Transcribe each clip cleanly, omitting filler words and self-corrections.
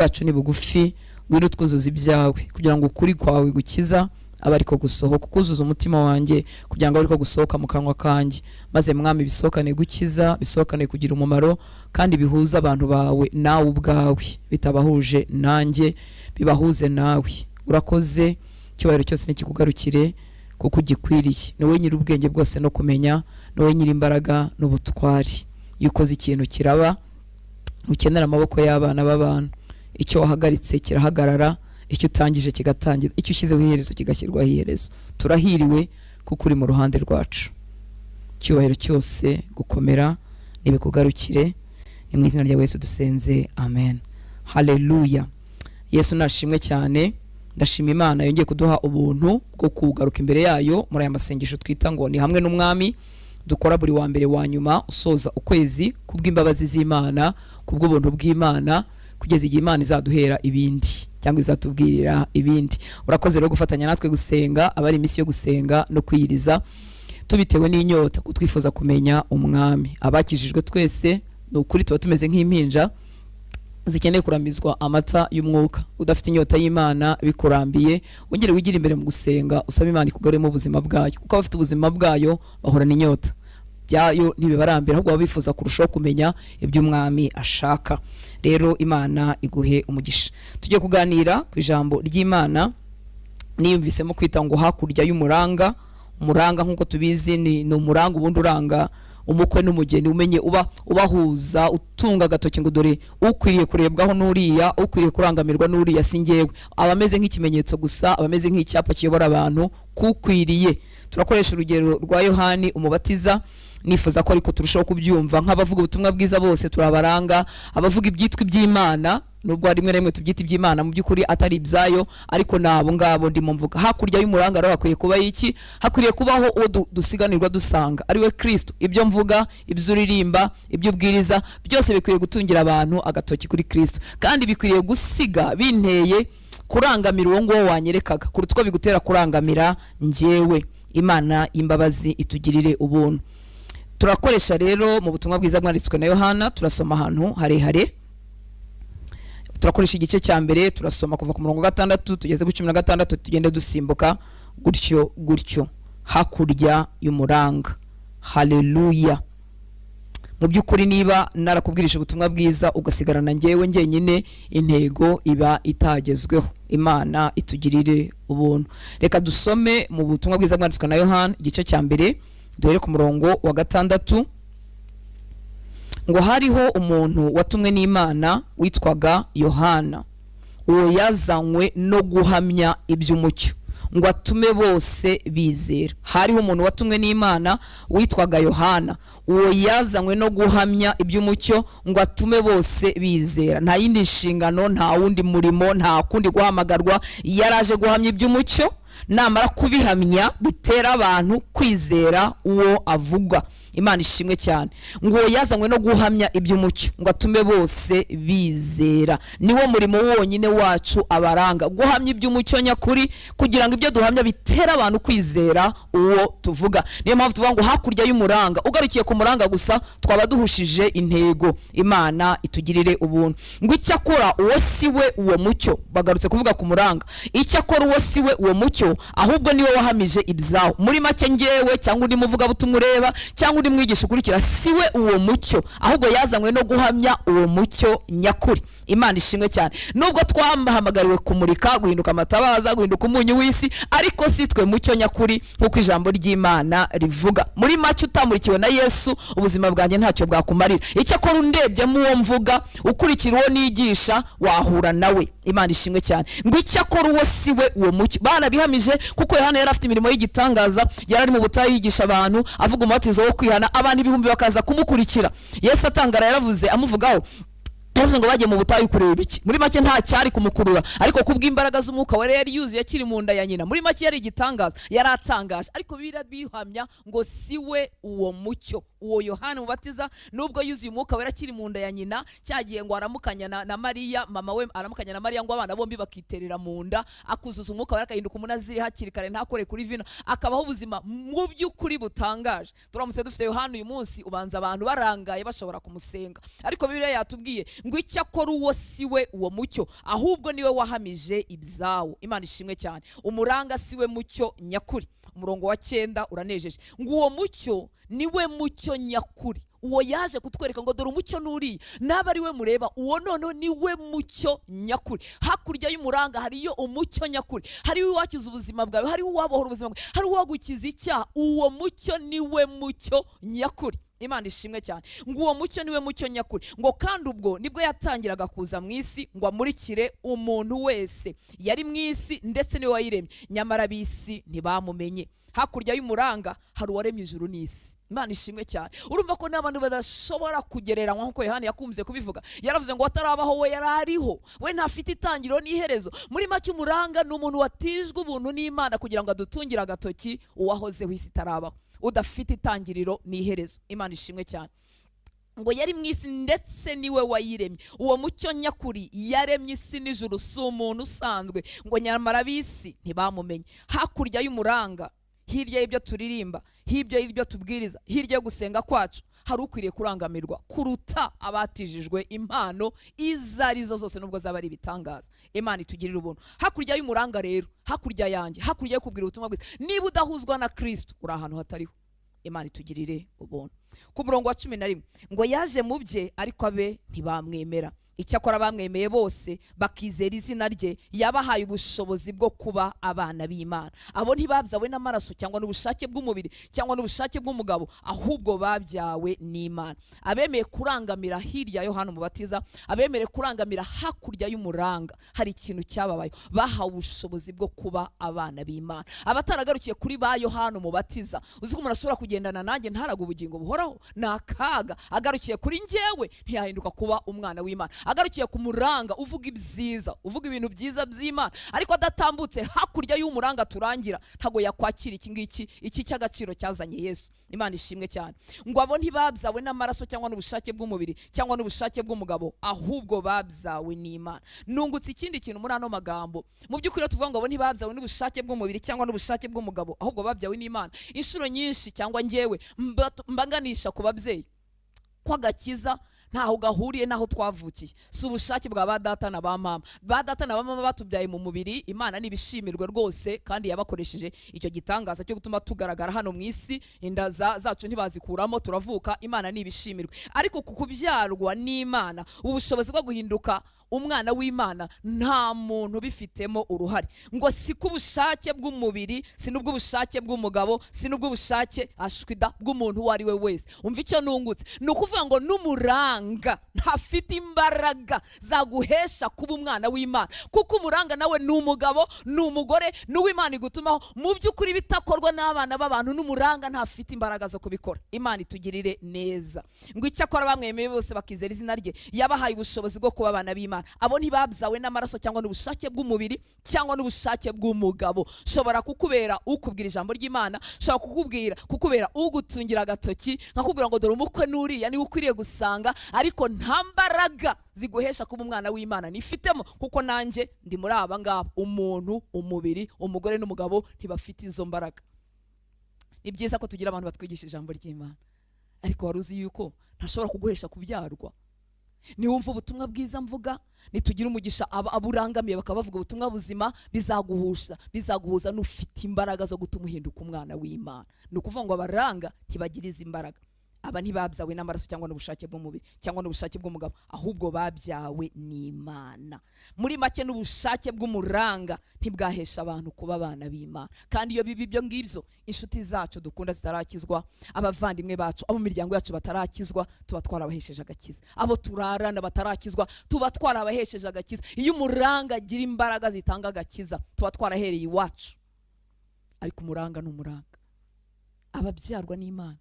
bwacu ni bugufi, ngwino twuzuza ibyawe kugira ngo ukuri kwawe gukiza abariko gusohoka, kuzuza umutima wanjye kugira ngo abariko gusohoka mu kanwa kanjye, maze mwami bisohokane gukiza, bisohokane kugira umumaro, kandi bihuza abantu bawe nawe ubwawe, bitabahuje nanjye bibahuze nawe. Urakoze, cyubahiro cyose nikikugarukire kuko ugikwiriye. Ni wowe nyiri ubwenge bwose no kumenya, ni wowe nyiri imbaraga n'ubutwari. Iyo ukoze ikintu kiraba, ukenera amaboko y'abana b'abantu. Icyo wahagaritse kirahagarara, icyo utangije kigatangira, icyo ushyizeho iherezo kigashyirwaho iherezo. Turahiriwe kuko uri mu ruhande rwacu. Cyubahiro cyose gukomera nibikugarukire, ni mu izina rya Yesu dusenze, amen. Haleluya. Yesu nashimwe cyane. Ndashima Imana yongeye kuduha ubuntu bwo kugaruka imbere yayo muri aya masengesho twita ngo ni hamwe n'umwami, dukora buri wa mbere wa nyuma usoza ukwezi kubw'imbabazi z'Imana, kubw'ubuntu bw'Imana, kugeza igihe Imana izaduhera ibindi cyangwa izatubwirira ibindi. Urakoze rero gufatanya natwe gusenga, abari iminsi yo gusenga no kwiyiriza, tubitewe n'inyota kutwifuza kumenya umwami. Abakijijwe twese ni ukuri tuba tumeze nk'impinja zikeneye kuramizwa amata y'umwuka. Udafite inyota y'Imana bikurambiye, wongere wigira imbere mu gusenga, usaba Imana ikugaruremo ubuzima bwayo, kuko abafite ubuzima bwayo bahorana inyota byayo ntibibarambira, ahubwo bifuza kurushaho kumenya ibyo umwami ashaka. Rero Imana iguhe umugisha. Tugiye kuganira ku ijambo ry'Imana, niyumvisemo kwita ngo hakurya y'umuranga. Umuranga nkuko tubizi ni umuranga ubundi uranga umukwe n'umugeni, umenye ubahuza, utunga agatoki ngo dore ukwiriye kurebwaho n'uriya, ukwiriye kurangamirwa n'uriya si njyewe. Abameze nk'ikimenyetso gusa, abameze nk'icyapa kiyobora abantu kukwiriye. Turakoresha urugero rwa Yohani umubatiza, nifuza ko ariko turushaho kubyumva nk'abavuga ubutumwa bwiza bose turabaranga, abavuga ibyitwa iby'Imana, nubwo rimwe rimwe tubyita iby'Imana mu by'ukuri atari ibyayo, ariko nabo ngabo ndimo mvuga. Hakurya y'umuranga rero hakwiye kuba iki? Hakwiriye kubaho uwo dusiganirwa dusanga ari we Kristo. Ibyo mvuga, ibyo uririmba, ibyo ubwiriza, byose bikwiriye gutungira abantu agatoki kuri Kristo, kandi bikwiriye gusiga binteye kurangamira uwo nguwo wanyerekaga kuruta uko bigutera kurangamira njyewe. Imana y'imbabazi itugirire ubuntu. Turakoresha rero mu butumwa bwiza bwanditswe na Yohana, turasoma ahantu harehare. Turakoresha igice cya mbere, turasoma kuva ku murongo 6 tugeze ku 16, tugende dusimbuka gutyo. Hakurya y'umuranga. Haleluya. Mu by'ukuri niba narakubwirisha ubutumwa bwiza ugasigarana njyewe njyenyine, intego iba itagezweho. Imana itugirire ubuntu. Reka dusome mu butumwa bwiza bwanditswe na Yohana igice cya mbere, duhere ku murongo wa 6. Ngo hariho umuntu watumwe n'Imana witwaga Yohana, uwo yazanywe no guhamya iby'umucyo ngo atume bose bizera. Hariho umuntu watumwe n'Imana witwaga Yohana, uwo yazanywe no guhamya iby'umucyo ngo atume bose bizera. Nta yindi nshingano, nta wundi murimo, nta kundi guhamagarwa, yaraje guhamya iby'umucyo, namara kubihamya bitera abantu kwizera uwo avuga. Imana ishimwe cyane. Ngo yazanywe no guhamya iby'umucyo ngo atume bose bizera. Niwo murimo wonyine wacu abaranga, guhamya iby'umucyo nyakuri, kugira ngo ibyo duhamya bitera abantu kwizera uwo tuvuga. Niyo mpamvu tuvuga ngo hakurya y'umuranga. Ugarukiye ku muranga gusa twaba duhushije intego. Imana itugirire ubuntu. Ngo icyakora uwo siwe uwo mucyo. Bagarutse kuvuga ku muranga. Icyakora uwo siwe uwo mucyo, ahubwo niwe wahamije ibyawo. Muri make njyewe cyangwa undi muvuga butumwa ureba cyangwa undi mwigisha ukurikira siwe uwo mucyo, ahubwo yazanywe no guhamya uwo mucyo nyakuri. Imana ishimwe cyane. Nubwo twahamagariwe kumurika, guhinduka amatabaza, guhinduka umunyu w'isi, ariko si twe mucyo nyakuri nkuko ijambo ry'Imana rivuga. Muri make utamurikiwe na Yesu, ubuzima bwanjye ntacyo bwakumarira. Icyakora undebye mu uwo mvuga, ukurikira uwo nigisha, wahura nawe. Imana ishimwe cyane. Ngo icyakora uwo siwe uwo mucyo. Bana bihamije kuko Yohana yari afite imirimo y'igitangaza, yari ari mu butayu yigisha abantu, avuga umubatizo wo kwihana, abantu ibihumbi bakaza kumukurikira. Yesu atangara yaravuze amuvugaho, yavuze ngo bagiye mu butayu kureba iki? Muri make nta cyari kumukurura, ariko kubw'imbaraga z'umwuka wari yari yuzuye akiri mu nda ya nyina. Muri make yari igitangaza, yari atangaje, ariko birabihamya ngo siwe uwo mucyo. uwo Yohana Umubatiza nubwo yuzuye umwuka wera akiri mu nda ya nyina, cyagiye ngo aramukanya na Mariya, mama we aramukanya na Mariya, ngo abana bombi bakiterera mu nda, akuzuza umwuka wera akahinduka umunaziri hakiri kare, ntakore kuri vino, akabaho ubuzima mu by'ukuri butangaje. Turamutse dufite Yohana uyu munsi, ubanza abantu barangaye bashobora kumusenga, ariko Bibiliya yatubwiye ngo icyakora uwo siwe uwo mucyo, ahubwo niwe wahamije ibyawo. Imana ishimwe cyane. Umuranga siwe mucyo nyakuri. Umurongo wa 9 uranejeje ngo uwo mucyo niwe mucyo nyakuri, uwo yaje kutwereka ngo dore umucyo nuriye, naba ari we mureba, uwo noneho niwe mucyo nyakuri. Hakurya y'umuranga hariyo umucyo nyakuri, hariyo uwakiza ubuzima bwawe, hariyo uwabohora ubuzima bwawe, hariyo uwagukiza icyaha. Uwo mucyo niwe mucyo nyakuri. Imana ishimwe cyane. Ngo uwo mucyo niwe mucyo nyakuri, ngo kandi ubwo nibwo yatangiraga kuza mu isi ngo amurikire umuntu wese yari mu isi, ndetse niwe wayiremye, nyamara bisi ntibamumenye. Hakurya y'umuranga hari uwaremye ijuru n'isi. Imana ishimwe cyane. Urumva ko n'abantu badashobora kugereranywa nkuko Yohana yakunze kubivuga. Yaravuze ngo atarabaho we yarariho, we ntafite itangiro n'iherezo. Muri make umuranga ni umuntu watijwe ubuntu n'Imana kugira ngo adutungire agatoki uwahozeho isi itarabaho, udafite itangiriro n'iherezo. Imana ishimwe cyane. Ngo yari mu isi ndetse niwe wayiremye. Uwo mucyo nyakuri yaremye isi n'ijuru, si umuntu usanzwe, ngo nyamara bisi ntibamumenye. Hakurya y'umuranga, hirya y'ibyo turirimba, hirya y'ibyo tubwiriza, hirya yo gusenga kwacu, hari ukwiriye kurangamirwa kuruta abatijijwe impano izo arizo zose nubwo zaba ari ibitangaza. Imana itugirira ubuntu. Hakurya y'umuranga rero, hakurya yanjye, hakurya yo kubwira ubutumwa bwiza, niba udahuzwa na Kristo uri ahantu hatariho. Imana itugirire ubuntu. Ku murongo wa 11 ngo yaje mu bye ariko abe ntibamwemera, icyakora bamwemeye bose bakizera izina rye, yabahaye ubushobozi bwo kuba abana b'Imana. Abo ntibabyawe n'amaraso cyangwa n'ubushake bw'umubiri cyangwa n'ubushake bw'umugabo, ahubwo babyawe n'Imana. Abemeye kurangamira hirya Yohana Umubatiza, abemeye kurangamira hakurya y'umuranga, hari ikintu cyababaye, bahawe ubushobozi bwo kuba abana b'Imana. Abataragarukiye kuri ba Yohana Umubatiza, uzi ko umuntu ashobora kugendana nanjye ntaraga ubugingo buhoraho, nakaga. Agarukiye kuri njyewe ntiyahinduka kuba umwana w'Imana. Agarukiye ku muranga uvuga ibyiza, uvuga ibintu byiza by'Imana, ariko adatambutse hakurya y'umuranga turangira, ntago yakwakira iki ngiki, iki cy'agaciro cyazanye Yesu. Imana ishimwe cyane. Ngo abo ntibabyawe n'amaraso cyangwa n'ubushake bw'umubiri cyangwa n'ubushake bw'umugabo, ahubwo babyawe n'Imana. Nungutse ikindi kintu muri ano magambo. Mu by'ukuri tuvuga ngo abo ntibabyawe n'ubushake bw'umubiri cyangwa n'ubushake bw'umugabo, ahubwo babyawe n'Imana. Inshuro nyinshi cyangwa njyewe mbanganisha ku babyeyi kwa gakiza ntaho gahuriye naho twavukiye, si ubushake bwa ba data na ba mama. Ba data na ba mama batubyaye mu mubiri, Imana nibishimirwe rwose, kandi yabakoresheje icyo gitangaza cyo gutuma tugaragara hano mu isi, inda zacu ntibazikuramo, turavuka. Imana nibishimirwe. Ariko kukubyarwa n'Imana, ubushobozi bwo guhinduka umwana w'Imana, nta muntu bifitemo uruhare. Ngo si kubushake bw'umubiri, si nubwo ubushake bw'umugabo, si nubwo ubushake ashwida bw'umuntu uwo ari we wese. Umva icyo nungutse, ni ukuvuga ngo n'umuranga ntafite imbaraga zaguhesha kuba umwana w'Imana, kuko umuranga nawe ni umugabo, ni umugore, n'uw'Imana igutumaho. Mu by'ukuri bitakorwa n'abana b'abantu, n'umuranga ntafite imbaraga zo kubikora. Imana itugirire neza. Ngo icyakora bamwemeye bose bakizera izina rye, yabahaye ubushobozi bwo kuba abana b'Imana. Abo ntibabyawe n'amaraso cyangwa n'ubushake bw'umubiri cyangwa n'ubushake bw'umugabo. Shobora kukubera ukubwira ijambo ry'Imana, shobora kukubera ugutungira agatoki, nkakubwira ngo dore umukwe nuriya niwe ukwiriye gusanga, ariko nta mbaraga ziguhesha kuba umwana w'Imana nifitemo, kuko nanjye ndi muri aba ngaba. Umuntu, umubiri, umugore n'umugabo ntibafite izo mbaraga. Ni byiza ko tugira abantu batwigisha ijambo ry'Imana, ariko wari uzi yuko ntashobora kuguhesha kubyarwa. Niwumva ubutumwa bwiza mvuga, nitugira umugisha aburangamiye bakaba bavuga ubutumwa buzima, bizaguhuza n'ufite imbaraga zo gutuma uhinduka umwana w'Imana. Ni ukuvuga ngo abaranga ntibagiriza imbaraga. Aba ntibabyawe n'amaraso cyangwa n'ubushake bw'umubiri cyangwa n'ubushake bw'umugabo, ahubwo babyawe n'Imana. Muri make n'ubushake bw'umuranga ntibwahesha abantu kuba abana b'Imana. Kandi iyo bibi byo ngibyo, inshuti zacu dukunda zitarakizwa, abavandimwe bacu, abo mu miryango yacu batarakizwa, tuba twarabahesheje agakiza. Abo turarana batarakizwa, tuba twarabahesheje agakiza. Iyo umuranga agira imbaraga zitanga agakiza, tuba twarahereye iwacu. Ariko umuranga ni umuranga. Ababyarwa n'Imana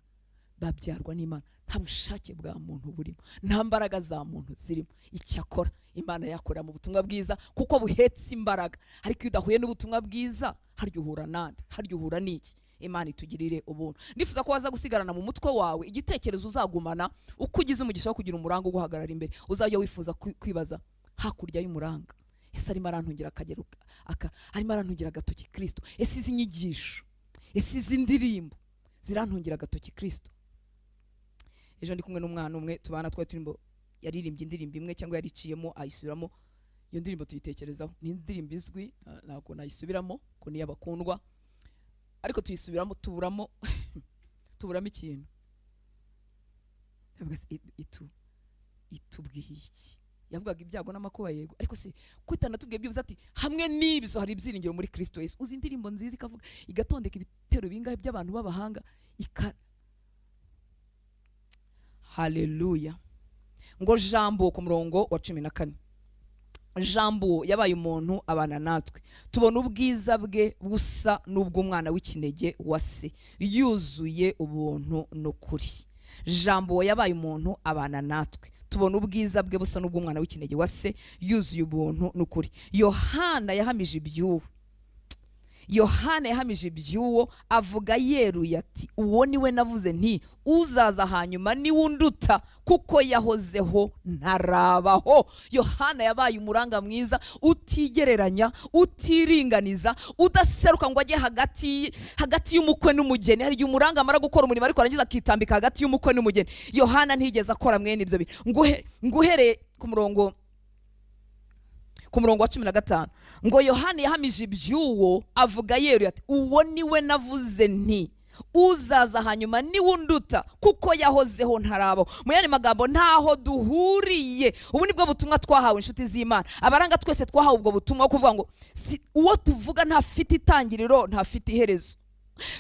babyarwa n'Imana, nta bushake bwa muntu burimo, nta mbaraga za muntu zirimo. Icyakora Imana yakorera mu butumwa bwiza kuko buhetse imbaraga. Ariko iyo udahuye n'ubutumwa bwiza, harya uhura nande, harya uhura n'iki? Imana itugirire ubuntu. Ndifuza ko waza gusigarana mu mutwe wawe igitekerezo uzagumana uko ugize umugisha wo kugira umuranga uguhagarara imbere. Uzajya wifuza kwibaza hakurya y'umuranga, ese arimo arantungira akagero arimo arantungira agatoki Kristo? Ese izi nyigisho, ese izi ndirimbo zirantungira agatoki Kristo? Ejo ndi kumwe n'umwana umwe tubana, twari turimo yaririmbye indirimbo imwe cyangwa yariciyemo ayisubiramo. Iyo ndirimbo tuyitekerezaho, ni indirimbo izwi, ntabwo nayisubiramo ko niyo abakundwa, ariko tuyisubiramo tuburamo ikintu. Itubwiye iki? Yavugaga ibyago n'amakuba, yego, ariko se kwitana tubwiye byibuze ati hamwe n'ibizo hari ibyiringiro muri Kristo Yesu. Uzi indirimbo nziza ikavuga igatondeka ibitero bingahe by'abantu b'abahanga haleluya. Ngo Jambo ku murongo wa 14, Jambo yabaye umuntu abana natwe, tubona ubwiza bwe busa n'ubw'umwana w'ikinege wa se, yuzuye ubuntu n'ukuri. Jambo yabaye umuntu abana natwe, tubona ubwiza bwe busa n'ubw'umwana w'ikinege wa se, yuzuye ubuntu n'ukuri. Yohana yahamije iby'uwo avuga yeruye ati, uwo niwe navuze nti uzaza hanyuma ni wunduta, kuko yahozeho ntarabaho. Yohana yabaye umuranga mwiza, utigereranya, utiringaniza, udaseruka ngo ajye hagati y'umukwe n'umugeni. Hari igihe umuranga amara gukora umurimo ariko arangiza akitambika hagati y'umukwe n'umugeni. Yohana ntigeze akora mwene ibyo bintu. Nguhereye ku murongo wa 15, ngo Yohana yahamije iby'uwo avuga yeruye ati, uwo niwe navuze nti uzaza hanyuma ni wunduta, kuko yahozeho ntarabaho. Mu yandi magambo, ntaho duhuriye. Ubu nibwo butumwa twahawe, inshuti z'Imana. Abaranga twese twahawe ubwo butumwa kuvuga ngo uwo tuvuga ntafite itangiriro, ntafite iherezo.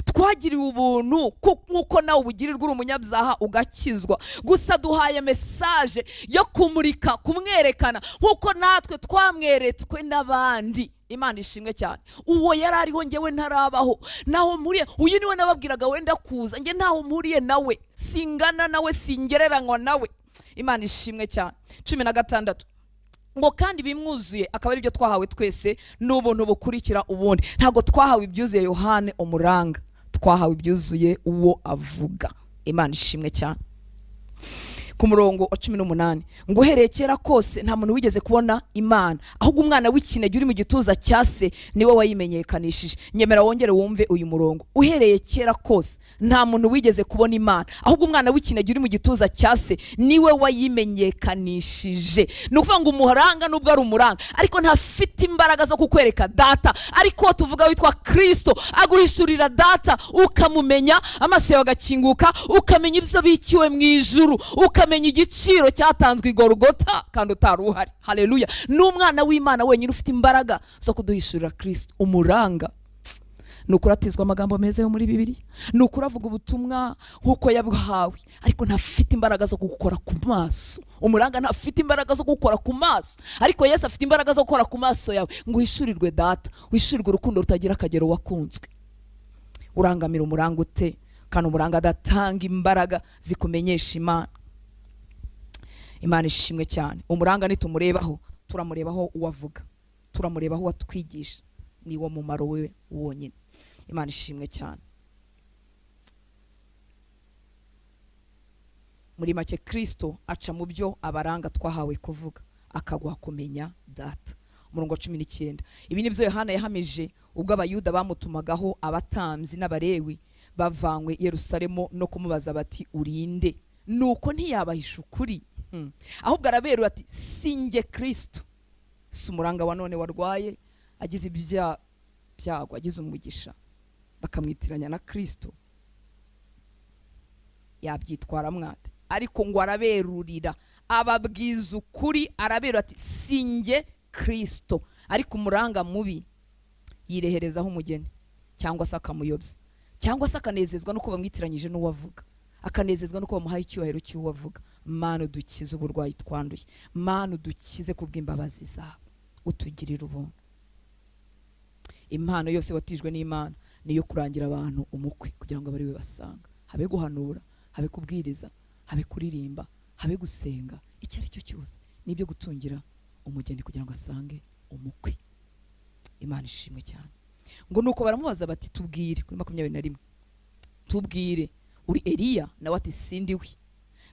Twagiriwe ubuntu nk'uko nawe ubugirirwa uri umunyabyaha ugakizwa. Gusa duhaye message yo kumurika, kumwerekana nk'uko natwe twamweretswe n'abandi. Imana ishimwe cyane. Uwo yari ariho ngewe ntarabaho, naho mpuriye. Uyu niwe nababwiraga wenda kuza, nge ntaho mpuriye nawe, singana nawe, singereranywa nawe. Imana ishimwe cyane. 16, ngo kandi bimwuzuye akaba ari byo twahawe twese n'ubuntu bukurikira ubundi. Ntabwo twahawe ibyuzuye Yohane umuranga, twahawe ibyuzuye uwo avuga. Imana ishimwe cyane. Ku murongo wa 18, ngo uhereye kera kose nta muntu wigeze kubona Imana, ahubwo umwana w'ikinege uri mu gituza cya se niwe wayimenyekanishije. Nyemera wongere wumve uyu murongo. Uhereye kera kose nta muntu wigeze kubona Imana, ahubwo umwana w'ikinege uri mu gituza cya se niwe wayimenyekanishije. Ni ukuvuga ngo umuranga nubwo ari umuranga, ariko ntafite imbaraga zo kukwereka data. Ariko tuvuga witwa Kristo, aguhishurira data, ukamumenya, amaso yawe agakinguka, ukamenya ibyo bikiwe mu ijuru, ukamenya igiciro cyatanzwe i Golgotha kandi utari uhari. Haleluya. N'umwana w'Imana wenyine ufite imbaraga zo kuduhishurira Kristo. Umuranga nukuratizwa amagambo meza yo muri Bibiliya, nukuravuga ubutumwa nkuko yabuhawe, ariko ntafite imbaraga zo gukora ku maso. Umuranga ntafite imbaraga zo gukora ku maso, ariko Yesu afite imbaraga zo gukora ku maso yawe, ngo uhishurirwe data, uhishurirwe urukundo rutagira akagero wakunzwe. Urangamira umuranga ute? Kandi umuranga adatanga imbaraga zikumenyesha Imana. Imana ishimwe cyane. Umuranga nitumurebaho, turamurebaho uwavuga, turamurebaho watwigisha, ni wo mumaro we wonyine. Imana ishimwe cyane. Muri make, Kristo aca mu byo abaranga twahawe kuvuga, akaguha kumenya data. Umurongo wa 19, ibi nibyo Yohana yahamije ubwo abayuda bamutumagaho abatambyi n'abarewi bavanywe Yerusalemu no kumubaza bati, urinde? Nuko ntiyabahisha ukuri, ahubwo araberura ati, sinjye Kristo. Si umuranga wa none warwaye, agize ibyago, agize umugisha, bakamwitiranya na Kristo, yabyitwara mwate. Ariko ngo araberurira, ababwiza ukuri, araberura ati, sinjye Kristo. Ariko umuranga mubi yireherezaho umugeni, cyangwa se akamuyobya, cyangwa se akanezezwa nuko bamwitiranyije n'uwavuga, akanezezwa nuko bamuhaye icyubahiro cy'uwavuga. Mana udukize uburwayi twanduye, Mana udukize kubw'imbabazi zawe, utugirira ubuntu. Impano yose watijwe n'Imana niyo kurangira abantu umukwe, kugira ngo abari we basanga. Habe guhanura, habe kubwiriza, habe kuririmba, habe gusenga, icyo ari cyo cyose nibyo gutungira umugeni kugira ngo asange umukwe. Imana ishimwe cyane. Ngo nuko baramubaza bati, tubwire, kuri 21, tubwire uri Eliya? nawe ati sindiwe.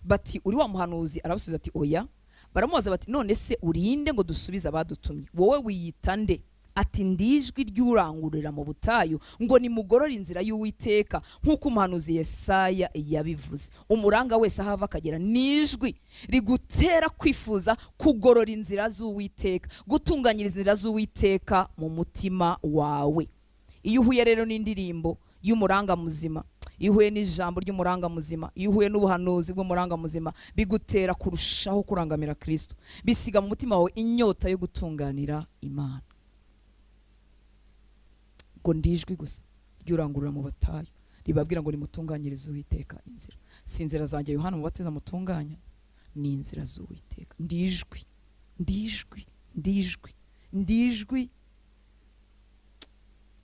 Bati uri wa muhanuzi? arabasubiza ati oya. Baramubaza bati none se urinde ngo dusubize abadutumye, wowe wiyita nde? Ati ndijwi ry'urangurira mu butayu ngo nimugorore inzira y'Uwiteka, nk'uko umuhanuzi Yesaya yabivuze. Umuranga wese ahava akagera nijwi rigutera kwifuza kugorora inzira z'Uwiteka, gutunganyiriza inzira z'Uwiteka mu mutima wawe. Iyo uhuye rero n'indirimbo y'umuranga muzima, iyo uhuye n'ijambo ry'umuranga muzima, iyo uhuye n'ubuhanuzi bw'umuranga muzima, bigutera kurushaho kurangamira Kristo, bisiga mu mutima wawe inyota yo gutunganira Imana. Ngo ndijwi gusa ry'urangurura mu batayu ribabwira ngo nimutunganyirize Uwiteka inzira. Si inzira zanjye Yohana Umubatiza mutunganya, ni inzira z'Uwiteka. Ndijwi, ndijwi, ndijwi, ndijwi,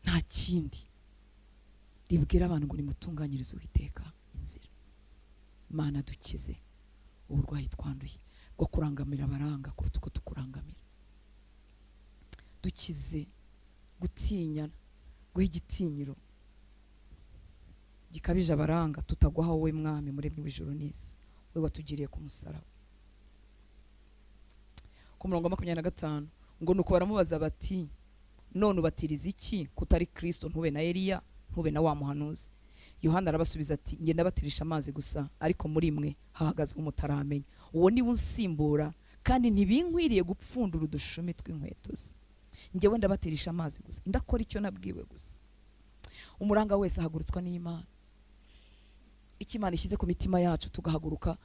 nta kindi ribwira abantu ngo nimutunganyirize Uwiteka inzira. Mana dukize uburwayi twanduye bwo kurangamira abaranga kuruta uko tukurangamira. Dukize gutinyana, guha igitinyiro gikabije abaranga, tutagwaho wowe Mwami Muremyi w'ijuru n'isi, we watugiriye ku musaraba. Ku murongo wa 25 ngo nuko baramubaza bati none ubatiriza iki kutari Kristo, ntube na Eliya, ntube na wa muhanuzi? Yohana arabasubiza ati nge ndabatirisha amazi gusa, ariko muri mwe hahagaze umutaramenya, uwo ni unsimbura, kandi ntibinkwiriye gupfundura udushumi tw'inkweto ze. Ngewe ndabatirisha amazi gusa, ndakora icyo nabwiwe gusa. Umuranga wese ahagurutswa n'Imana. Icyo Imana ishyize ku mitima yacu tugahaguruka,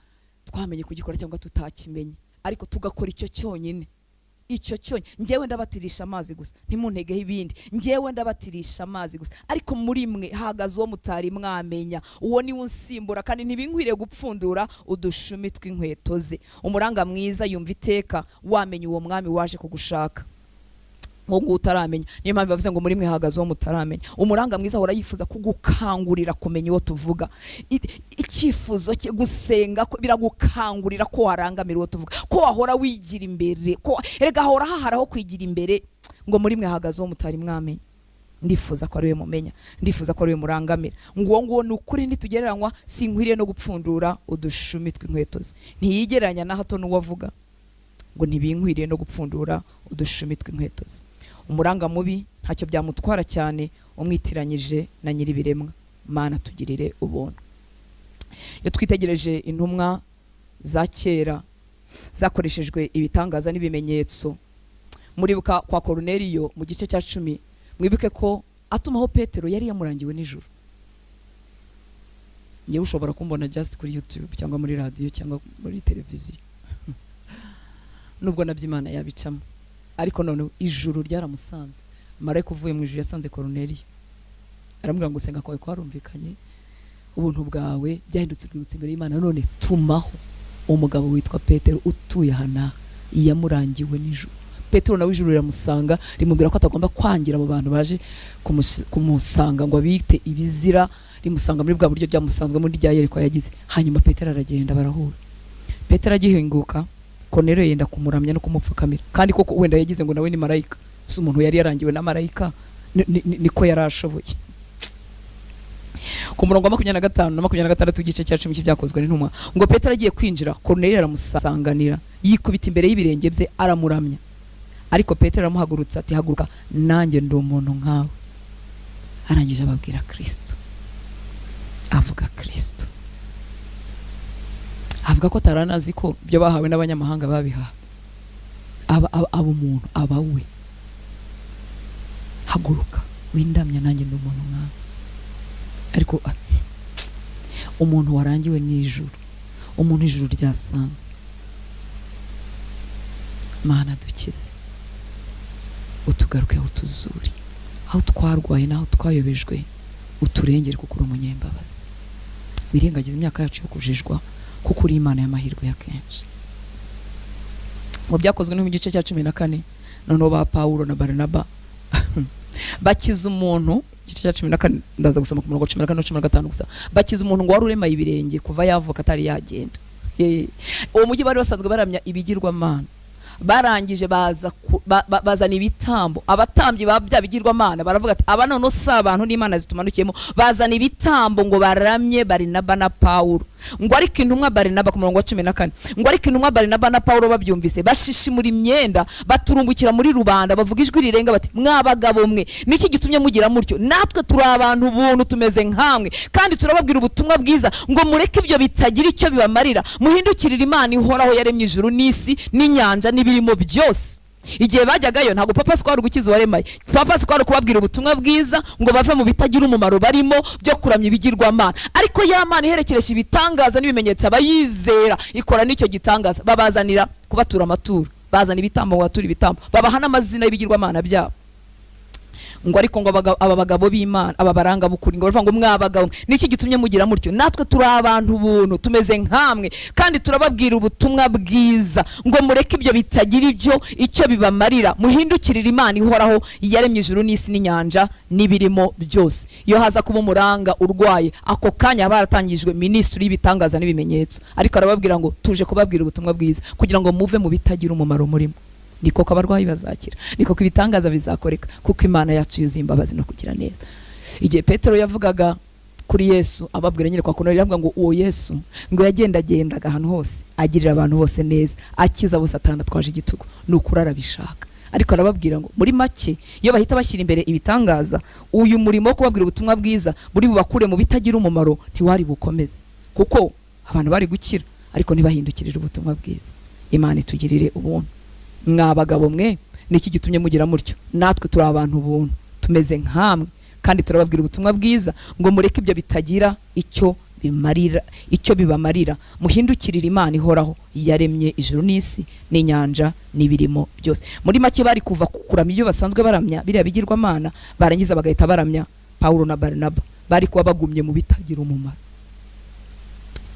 twamenye kugikora cyangwa tutakimenye, ariko tugakora icyo cyonyine. Icyo cyonyine. Ngewe ndabatirisha amazi gusa, ntimuntegeho ibindi. Ngewe ndabatirisha amazi gusa, ariko muri mwe hahagaze uwo mutari mwamenya, uwo ni unsimbura, kandi ntibinkwiriye gupfundura udushumi tw'inkweto ze. Umuranga mwiza yumva iteka wamenye uwo Mwami waje kugushaka, ngo utaramenya. Niyo mpamvu bavuze ngo muri mwe hahagaze uwo mutaramenya. Umuranga mwiza ahora yifuza kugukangurira kumenya uwo tuvuga. Icyifuzo cye gusenga biragukangurira ko warangamira uwo tuvuga, ko wahora wigira imbere, ko erega hahora haharaho kwigira imbere. Ngo muri mwe hahagaze uwo mutari mwamenya, ndifuza ko ari we mumenya, ndifuza ko ari we murangamira. Ngo ni ukuri ntitugereranywa, sinkwiriye no gupfundura udushumi tw'inkweto ze. Ntiyigereranya na hato n'uwavuga ngo ntibinkwiriye no gupfundura udushumi tw'inkweto ze. Umuranga mubi ntacyo byamutwara cyane umwitiranyije na nyiribiremwa. Mana tugirire ubuntu. Iyo twitegereje intumwa za kera zakoreshejwe ibitangaza n'ibimenyetso, muribuka kwa Koruneliyo mu gice cya 10, mwibuke ko atumaho Petero yari yamurangiwe nijoro. Nyewe ushobora kumbona just kuri YouTube cyangwa muri radio cyangwa muri televiziyo nubwo naby'Imana yabicamo, ariko none ijuru ryaramusanze. Marayika uvuye mu ijuru yasanze Koruneliyo, aramubwira ngo usenga kwawe kwarumvikanye, ubuntu bwawe byahindutse urwibutso imbere y'Imana, none tumaho umugabo witwa Petero utuye hana yamurangiwe nijoro. Petero nawe ijuru riramusanga, rimubwira ko atagomba kwangira abo bantu baje kumusanga ngo abite ibizira, rimusanga muri bwa buryo byamusanzwe muri rya yerekwa yagize. Hanyuma Petero aragenda, barahura. Petero agihinguka, Koruneliyo yenda kumuramya no kumupfukamira, kandi koko wenda yagize ngo nawe ni marayika. Si umuntu yari yarangiwe na marayika, niko yarashoboye. Ku murongo wa 25 na 26 igice cya 10 cy'ibyakozwe n'intumwa, ngo Petero agiye kwinjira, Koruneliyo aramusanganira, yikubita imbere y'ibirenge bye aramuramya. Ariko Petero aramuhagurutsa ati haguruka, nanjye ndi umuntu nkawe. Arangije ababwira Kristo, avuga Kristo, avuga ko taranazi ko byo bahawe n'abanyamahanga babiha abo umuntu abawe. Haguruka windamya, nanjye ndi umuntu nkawe. Ariko umuntu warangiwe n'ijuru, umuntu ijuru ryasanze. Mana dukize, utugaruke utuzuri aho twarwaye naho twayobejwe, uturengere kuko uri umunyembabazi. Wirengagiza imyaka yacu yo kujijwa, kuko uri Imana y'amahirwe ya kenshi. Mu byakozwe no mu gice cya 14, noneho ba Paulo na Barnaba bakiza umuntu. Igice cya 14 ndaza gusoma ku murongo 14 no 15 gusa. Bakiza umuntu ngo wari urema ibirenge kuva yavuka atari yagenda. Uwo mujyi bari basanzwe baramya ibigirwa Mana, barangije bazana ibitambo. Abatambyi bya bigirwamana baravuga ati aba none si abantu n'Imana zitumanukiyemo, bazana ibitambo ngo baramye Barinaba na Pawulo. Ngo ariko intumwa Barinaba ku murongo wa 14, ngo ariko intumwa Barinaba na Pawulo babyumvise bashishimura imyenda baturumbukira muri rubanda bavuga ijwi rirenga bati mwabagabo mwe niki gitumye mugira mutyo? Natwe turi abantu buntu tumeze nkamwe kandi turababwira ubutumwa bwiza ngo mureke ibyo bitagira icyo bibamarira, muhindukirire Imana ihoraho yaremye ijuru n'isi n'inyanja n'ibirimo byose. Igihe bajyagayo ntago Papa Square gukiza waremaye, Papa Square kubabwira ubutumwa bwiza ngo bave mu bitagira umumaro barimo byo kuramya ibigirwamana. Ariko ya Mana iherekeresha ibitangaza n'ibimenyetso abayizera ikora n'icyo gitangaza, babazanira kubatura amaturo, bazana ibitambo ngo bature ibitambo, babaha n'amazina y'ibigirwamana byabo. Ngo ariko ngo aba bagabo b'Imana aba baranga bukuri ngo bavuga ngo mwabagabo niki gitumye mugira mutyo? Natwe turi abantu buntu tumeze nkamwe kandi turababwira ubutumwa bwiza ngo mureke ibyo bitagira icyo bibamarira, muhindukirire Imana ihoraho yaremye ijuru n'isi n'inyanja n'ibirimo byose. Iyo haza kuba umuranga urwaye ako kanya baratangijwe ministry y'ibitangaza n'ibimenyetso, ariko arababwira ngo tuje kubabwira ubutumwa bwiza kugira ngo muve mu bitagira umumaro murimo. Niko abarwayi bazakira, niko ibitangaza bizakoreka, kuko Imana yacu yuzuye imbabazi no kugira neza. Igihe Petero yavugaga kuri Yesu ababwira nyine kwa kuno yavuga ngo uwo Yesu ngo yagendagendaga ahantu hose agirira abantu bose neza, akiza abo Satani twaje igitugu, n'ukuri arabishaka. Ariko arababwira ngo muri make iyo bahita bashyira imbere ibitangaza, uyu murimo wo kubabwira ubutumwa bwiza buri bubakure mu bitagira umumaro ntiwari bukomeze, kuko abantu bari gukira ariko ntibahindukirire ubutumwa bwiza. Imana itugirire ubuntu. Mwabagabo mwe niki gitumye mugira mutyo? Natwe turi abantu buntu tumeze nkamwe kandi turababwira ubutumwa bwiza ngo mureke ibyo bitagira icyo bibamarira, muhindukirire Imana ihoraho yaremye ijuru n'isi n'inyanja n'ibirimo byose. Muri make bari kuva kuramya ibyo basanzwe baramya biriya bigirwamana, barangiza bagahita baramya Pawulo na Barinaba, bari kuba bagumye mu bitagira umumaro.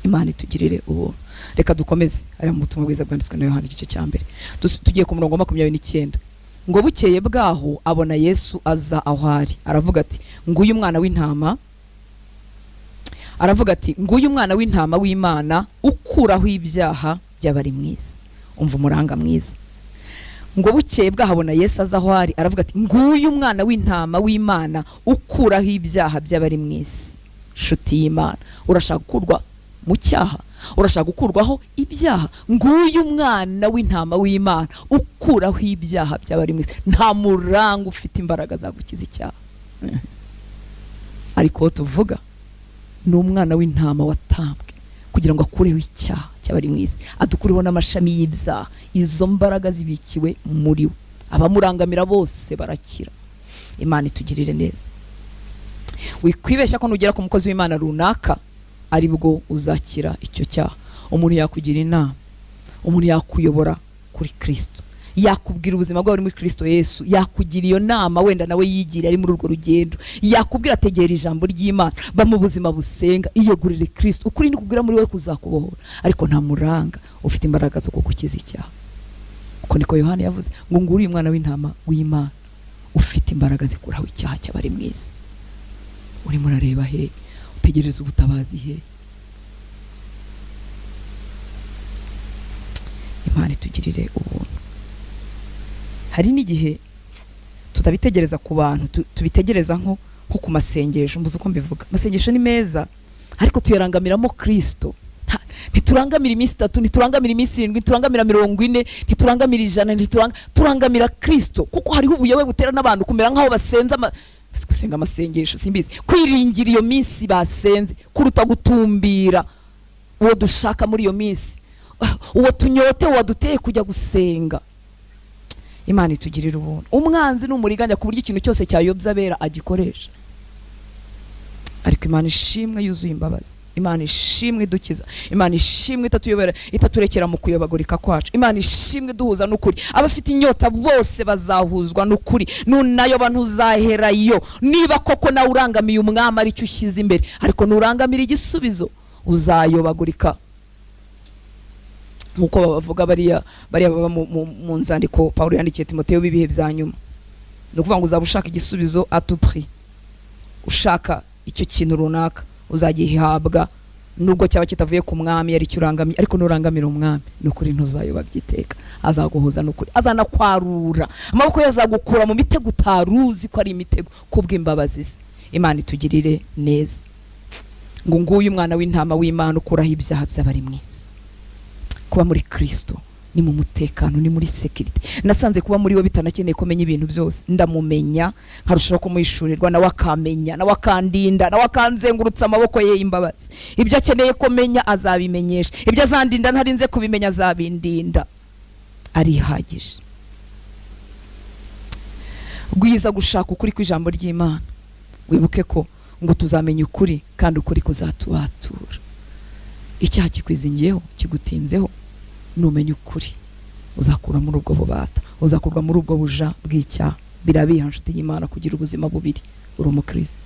Imana itugirire ubuntu. Reka dukomeze ari mu butumwa bwiza bwanditswe na Yohana igice cya mbere, tugiye ku murongo wa 29. Ngo bukeye bwaho abona Yesu aza aho ari, aravuga ati nguyu umwana w'intama, aravuga ati nguyu umwana w'intama w'Imana ukuraho ibyaha by'abari mwisi. Umva umuranga mwiza. Ngo bukeye bwaho abona Yesu aza aho ari, aravuga ati nguyu umwana w'intama w'Imana ukuraho ibyaha by'abari mwisi. Shuti y'Imana, urashaka gukurwa mu cyaha? Urashaka gukurwaho ibyaha? Nguyu umwana w'intama w'Imana ukuraho ibyaha by'abari mwisi. Nta muranga ufite imbaraga za gukiza icyaha, ariko tuvuga ni umwana w'intama watambwe kugira ngo akureho icyaha cy'abari mwisi, adukureho n'amashami y'ibyaha. Izo mbaraga zibikiwe muri we, abamurangamira bose barakira. Imana itugirire neza. Wikwibeshya ko nugera ku mukozi w'Imana runaka ari bwo uzakira icyo cyaha. Umuntu yakugira inama, umuntu yakuyobora kuri Kristo, yakubwira ubuzima bwawe muri Kristo Yesu, yakugira iyo nama wenda nawe yigira ari muri urwo rugendo, yakubwira ategera ijambo ry'Imana, ba mu buzima busenga, iyegurire Kristo. Ukuri ni kugira muri we kuzakubohora, ariko nta muranga ufite imbaraga zo kugukiza icyaha. Uko niko Yohana yavuze ngo nguri umwana w'intama w'Imana ufite imbaraga zikuraho icyaha cy'abari mwisi. Uri murareba he? Utegereza ubutabazi he? Imana itugirire ubuntu. Hari n'igihe tutabitegereza ku bantu, tubitegereza nko ku masengesho. Mbuze uko mbivuga, amasengesho ni meza ariko tuyarangamiramo Kristo. Ntiturangamira iminsi 3, ntiturangamira iminsi 7, ntiturangamira 40, ntiturangamira 100, turangamira Kristo, kuko hariho ubuyobe butera n'abantu kumera nkaho basenza gusenga amasengesho simbizi, kwiringira iyo minsi basenze kuruta gutumbira uwo dushaka muri iyo minsi, uwo tunyote waduteye kujya gusenga. Imana itugirira ubuntu. Umwanzi n'umuriganya ku buryo ikintu cyose cyayobya abera agikoresha, ariko Imana ishimwe yuzuye imbabazi, Imana ishimwe idukiza, Imana ishimwe itatuyobera, itaturekera mu kuyobagurika kwacu, Imana ishimwe duhuza n'ukuri. Abafite inyota bose bazahuzwa n'ukuri, nunayo ntuzaherayo. Niba koko nawe urangamiye umwami ari cyo ushyize imbere, ariko nurangamira igisubizo uzayobagurika. Nkuko bavuga bariya baba mu nzandiko Pawulo yandikiye Timoteyo b'ibihe bya nyuma, no kuvuga ngo uzabushaka igisubizo à tout prix. Ushaka icyo kintu runaka uzagihabwa nubwo cyaba kitavuye ku mwami yari cyurangamye, ariko nurangamira umwami nukuri ntuzayoba byiteka, azaguhuza nukuri, azanakwarura amaboko yazagukura mu mitego utaruzi ko ari imitego kubw'imbabazi ze. Imana itugirire neza. Ngo nguyu umwana w'intama w'Imana ukuraho ibyaha by'abari mwese. Kuba muri Kristo ni mu mutekano, ni muri security. Nasanze kuba muri we bitanakeneye kumenya ibintu byose, ndamumenya nkarushaho kumuhishurirwa, nawe akamenya, nawe akandinda, nawe akanzengurutsa amaboko ye y'imbabazi. Ibyo akeneye kumenya azabimenyesha, ibyo azandinda ntarinze kubimenya azabindinda. Arihagije. Gwiza gushaka ukuri kw'ijambo ry'Imana. Wibuke ko ngo tuzamenya ukuri kandi ukuri kuzatubatura. Icyaha kikwizingiyeho kigutinzeho, numenya ukuri uzakura muri ubwo bubata, uzakurwa muri ubwo buja bw'icyaha. Birabiha nshuti y'Imana kugira ubuzima bubiri uri umukristo.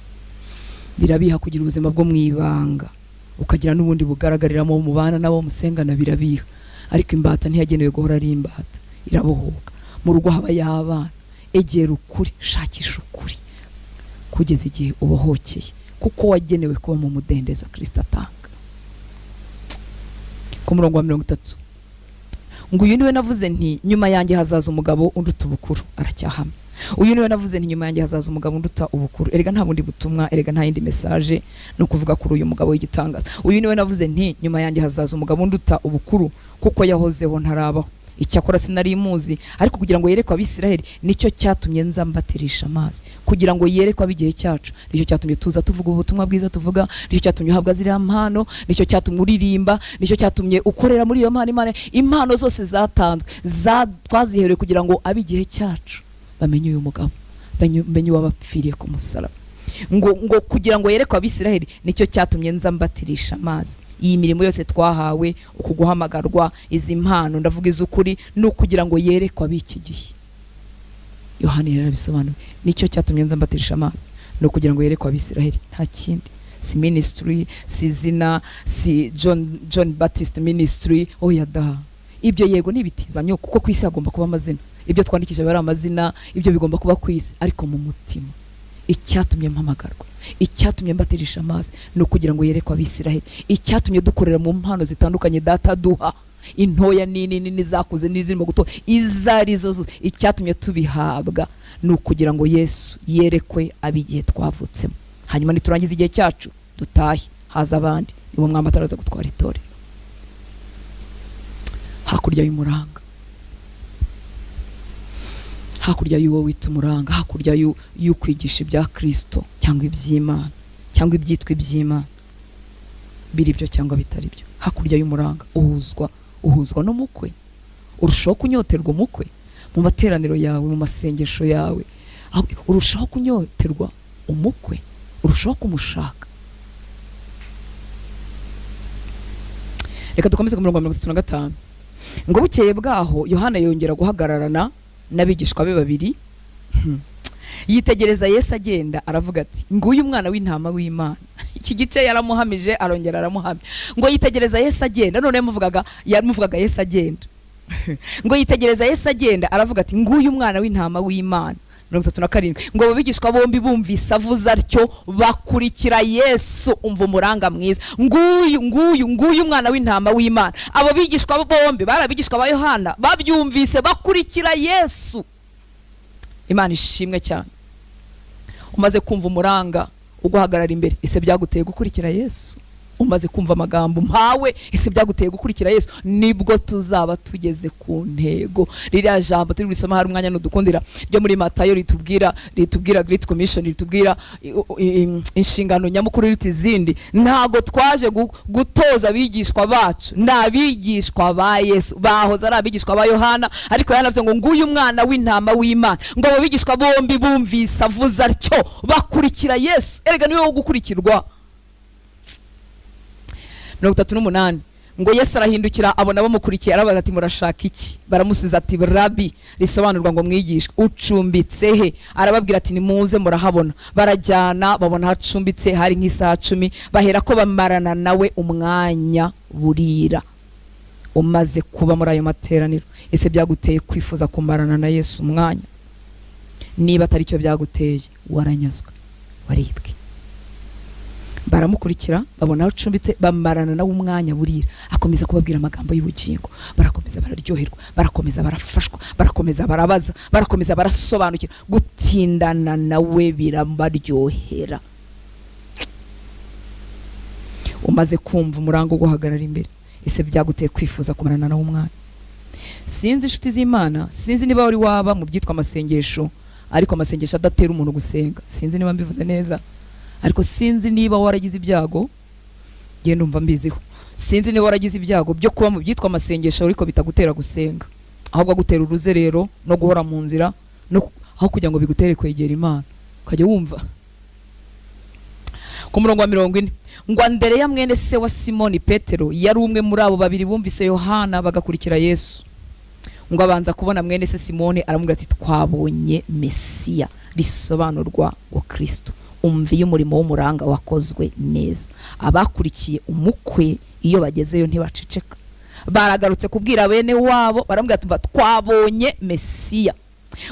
Birabiha kugira ubuzima bwo mwibanga, ukagira n'ubundi bugaragariramo mu bana nabo musengana. Birabiha, ariko imbata ntiyagenewe guhora ari imbata, irabohoka. Mu rugo haba y'abana. Egera ukuri, shakisha ukuri kugeza igihe ubohokeye, kuko wagenewe kuba mu mudendezo Kristo atanga. Ku murongo wa 30, ngo uyu niwe navuze nti nyuma yanjye hazaza umugabo unduta ubukuru. Aracyahama. Uyu niwe navuze nti nyuma yanjye hazaza umugabo unduta ubukuru. Erega nta bundi butumwa, erega nta yindi message no kuvuga kuri uyu mugabo w'igitangaza. Uyu niwe navuze nti nyuma yanjye hazaza umugabo unduta ubukuru, kuko yahozeho ntarabaho. Icyakora sinari imuzi, ariko kugira ngo yerekwe Abisiraheli nicyo cyatumye nza mbatirisha amazi, kugira ngo yerekwe ab'igihe cyacu. Nicyo cyatumye tuza tuvuga ubutumwa bwiza tuvuga, nicyo cyatumye uhabwa ziriya mpano, nicyo cyatumye uririmba, nicyo cyatumye ukorera muri iyo mpano. Impano zose zatanzwe twaziherewe kugira ngo ab'igihe cyacu bamenye uyu mugabo, bamenye uwabapfiriye ku musaraba. Ngo kugira ngo yerekwe Abisiraheli nicyo cyatumye nza mbatirisha amazi. Iyi mirimo yose twahawe, ukuguhamagarwa, izi mpano, ndavuga iz'ukuri, no kugira ngo yerekwe ab'iki gihe. Yohana yarabisobanuye, nicyo cyatumye nza mbatirisha amazi, no kugira ngo yerekwe Abisiraheli, nta kindi. Si ministry, si zina, si John Baptist ministry, oya da. Ibyo yego nibitizanyo, kuko kwisi agomba kuba amazina. Ibyo twandikije bari amazina, ibyo bigomba kuba kwisi, ariko mu mutima icyatumye mpamagarwa, icyatumye mbatirisha amazi, no kugira ngo yerekwe Abisiraheli. Icyatumye dukorera mu mpano zitandukanye data duha, intoya nini zakuze n'izirimo guto, izarizo zose, icyatumye tubihabwa no kugira ngo Yesu yerekwe ab'igihe twavutsemo. Hanyuma niturangiza igihe cyacu dutahe, haza abandi, nibo mwami ataraza gutwara itore hakurya y'umuranga, hakurya y'uwo wita umuranga, hakurya y'ukwigisha ibya Kristo cyangwa iby'Imana cyangwa ibyitwa iby'Imana, biri byo cyangwa bitari byo. Hakurya y'umuranga uhuzwa n'umukwe, urushaho kunyoterwa umukwe mu materaniro yawe, mu masengesho yawe, urushaho kunyoterwa umukwe, urushaho kumushaka. Reka dukomeze ku murongo wa 35. Ngo bukeye bwaho Yohana yongera guhagararana n'abigishwa be babiri, yitegereza Yesu agenda, aravuga ati nguyu umwana w'intama w'Imana. Iki gice yaramuhamije, arongera aramuhamya. Ngo yitegereza Yesu agenda, none yamuvugaga Yesu agenda. Ngo yitegereza Yesu agenda, aravuga ati nguyu umwana w'intama w'Imana. 37. Ngo abigishwa bombi bumvise avuza atyo bakurikira Yesu. Umva umuranga mwiza, nguyu umwana w'intama w'Imana. Abo bigishwa bombi barabigishwa ba Yohana, babyumvise bakurikira Yesu. Imana ishimwe cyane. Umaze kumva umuranga uguhagarara imbere, ese byaguteye gukurikira Yesu? Umaze kumva amagambo mpawe, ese byaguteye gukurikira Yesu? Nibwo tuzaba tugeze ku ntego. Ririya jambo turi gusoma hari umwanya n'udukundira ryo muri Matayo ritubwira Great Commission, ritubwira inshingano nyamukuru y'izindi. Ntago twaje gutoza abigishwa bacu, n'abigishwa ba Yesu bahoze ari abigishwa ba Yohana, ariko yanavuze ngo nguyu umwana w'intama w'Imana. Ngo abo bigishwa bombi bumvise avuza atyo bakurikira Yesu. Erega niwe wo gukurikirwa. 38. Ngo Yesu arahindukira abona bamukurikiye, arabaza ati murashaka iki? Baramusubiza ati Rabi, risobanurwa ngo mwigishwa, ucumbitse he? Arababwira ati nimuze murahabona. Barajyana babona hacumbitse, hari nk'isaha 10, bahera ko bamarana nawe umwanya burira. Umaze kuba muri ayo materaniro, ese byaguteye kwifuza kumarana na Yesu umwanya? Niba atari cyo byaguteye, waranyazwe, waribwe. baramukurikira babona aho acumbitse, bamarana nawe umwanya burira, akomeza kubabwira amagambo y'ubugingo, barakomeza bararyoherwa, barakomeza barafashwa, barakomeza barabaza, barakomeza barasobanukira, gutindana nawe birabaryohera. Umaze kumva umurango guhagarara imbere, ese byaguteye kwifuza kumarana nawe umwanya? Sinzi inshuti z'Imana, sinzi niba wari waba mu byitwa amasengesho, ariko amasengesho adatera umuntu gusenga, sinzi niba mbivuze neza, ariko sinzi niba waragize ibyago, genda umva mbiziho, sinzi niba waragize ibyago byo kuba mu byitwa amasengesho ariko bitagutera gusenga, ahubwo gutera uruzerero no guhora mu nzira, no aho kugira ngo bigutere kwegera Imana. Ukajya wumva ku murongo wa 40 ngo Andereya mwene se wa Simoni Petero yari umwe muri abo babiri bumvise Yohana bagakurikira Yesu. Ngo abanza kubona mwene se Simoni aramubwira ati twabonye Mesiya, risobanurwa wa Kristo. Umviye umurimo w'umuranga wakozwe neza. Abakurikiye umukwe iyo bagezeyo ntibaceceka, baragarutse kubwira bene wabo, baramubwira ati twabonye Mesiya.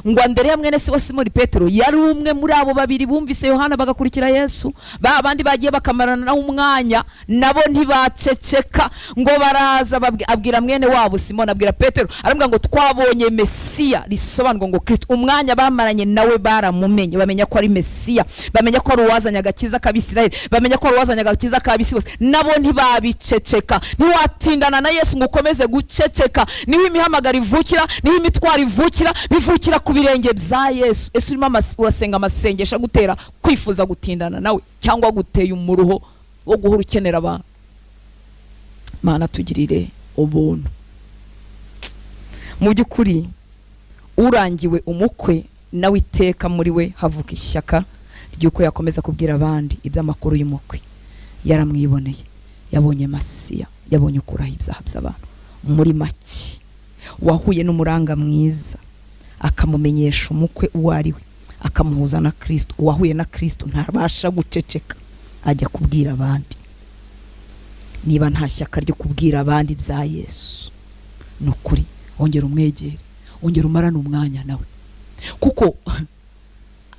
Ngo Andereya mwene se wa Simoni Petero yari umwe muri abo babiri bumvise Yohana bagakurikira Yesu. Ba bandi bagiye bakamarana naho umwanya, nabo ntibaceceka, ngo baraza abwira mwene wabo Simoni, abwira Petero, aramubwira ngo twabonye Mesiya, risobanurwa ngo Kristo. Umwanya bamaranye nawe baramumenye, bamenya ko ari Mesiya, bamenya ko ari uwazanye agakiza k'Abisirayeli, bamenya ko ari uwazanye agakiza k'abisi bose, nabo ntibabiceceka. Ntiwatindana na Yesu ngo ukomeze guceceka, niho imihamagara ivukira, niho imitwaro ivukira, bivukira ku birenge bya Yesu. Ese urimo urasenga amasengesho gutera kwifuza gutindana nawe, cyangwa guteye umuruho wo guhora ukenera abantu? Mana tugirire ubuntu. Mu by'ukuri urangiwe umukwe nawe iteka muri we havuka ishyaka ry'uko yakomeza kubwira abandi iby'amakuru y'umukwe. Yaramwiboneye, yabonye Mesiya, yabonye ukuraho ibyaha by'abantu. Muri make wahuye n'umuranga mwiza, akamumenyesha umukwe uwo ari we, akamuhuza na Kristo. Uwahuye na Kristo ntabasha guceceka, ajya kubwira abandi. Niba nta shyaka ryo kubwira abandi bya Yesu, nukuri ongera umwegere, ongera umarana umwanya nawe, kuko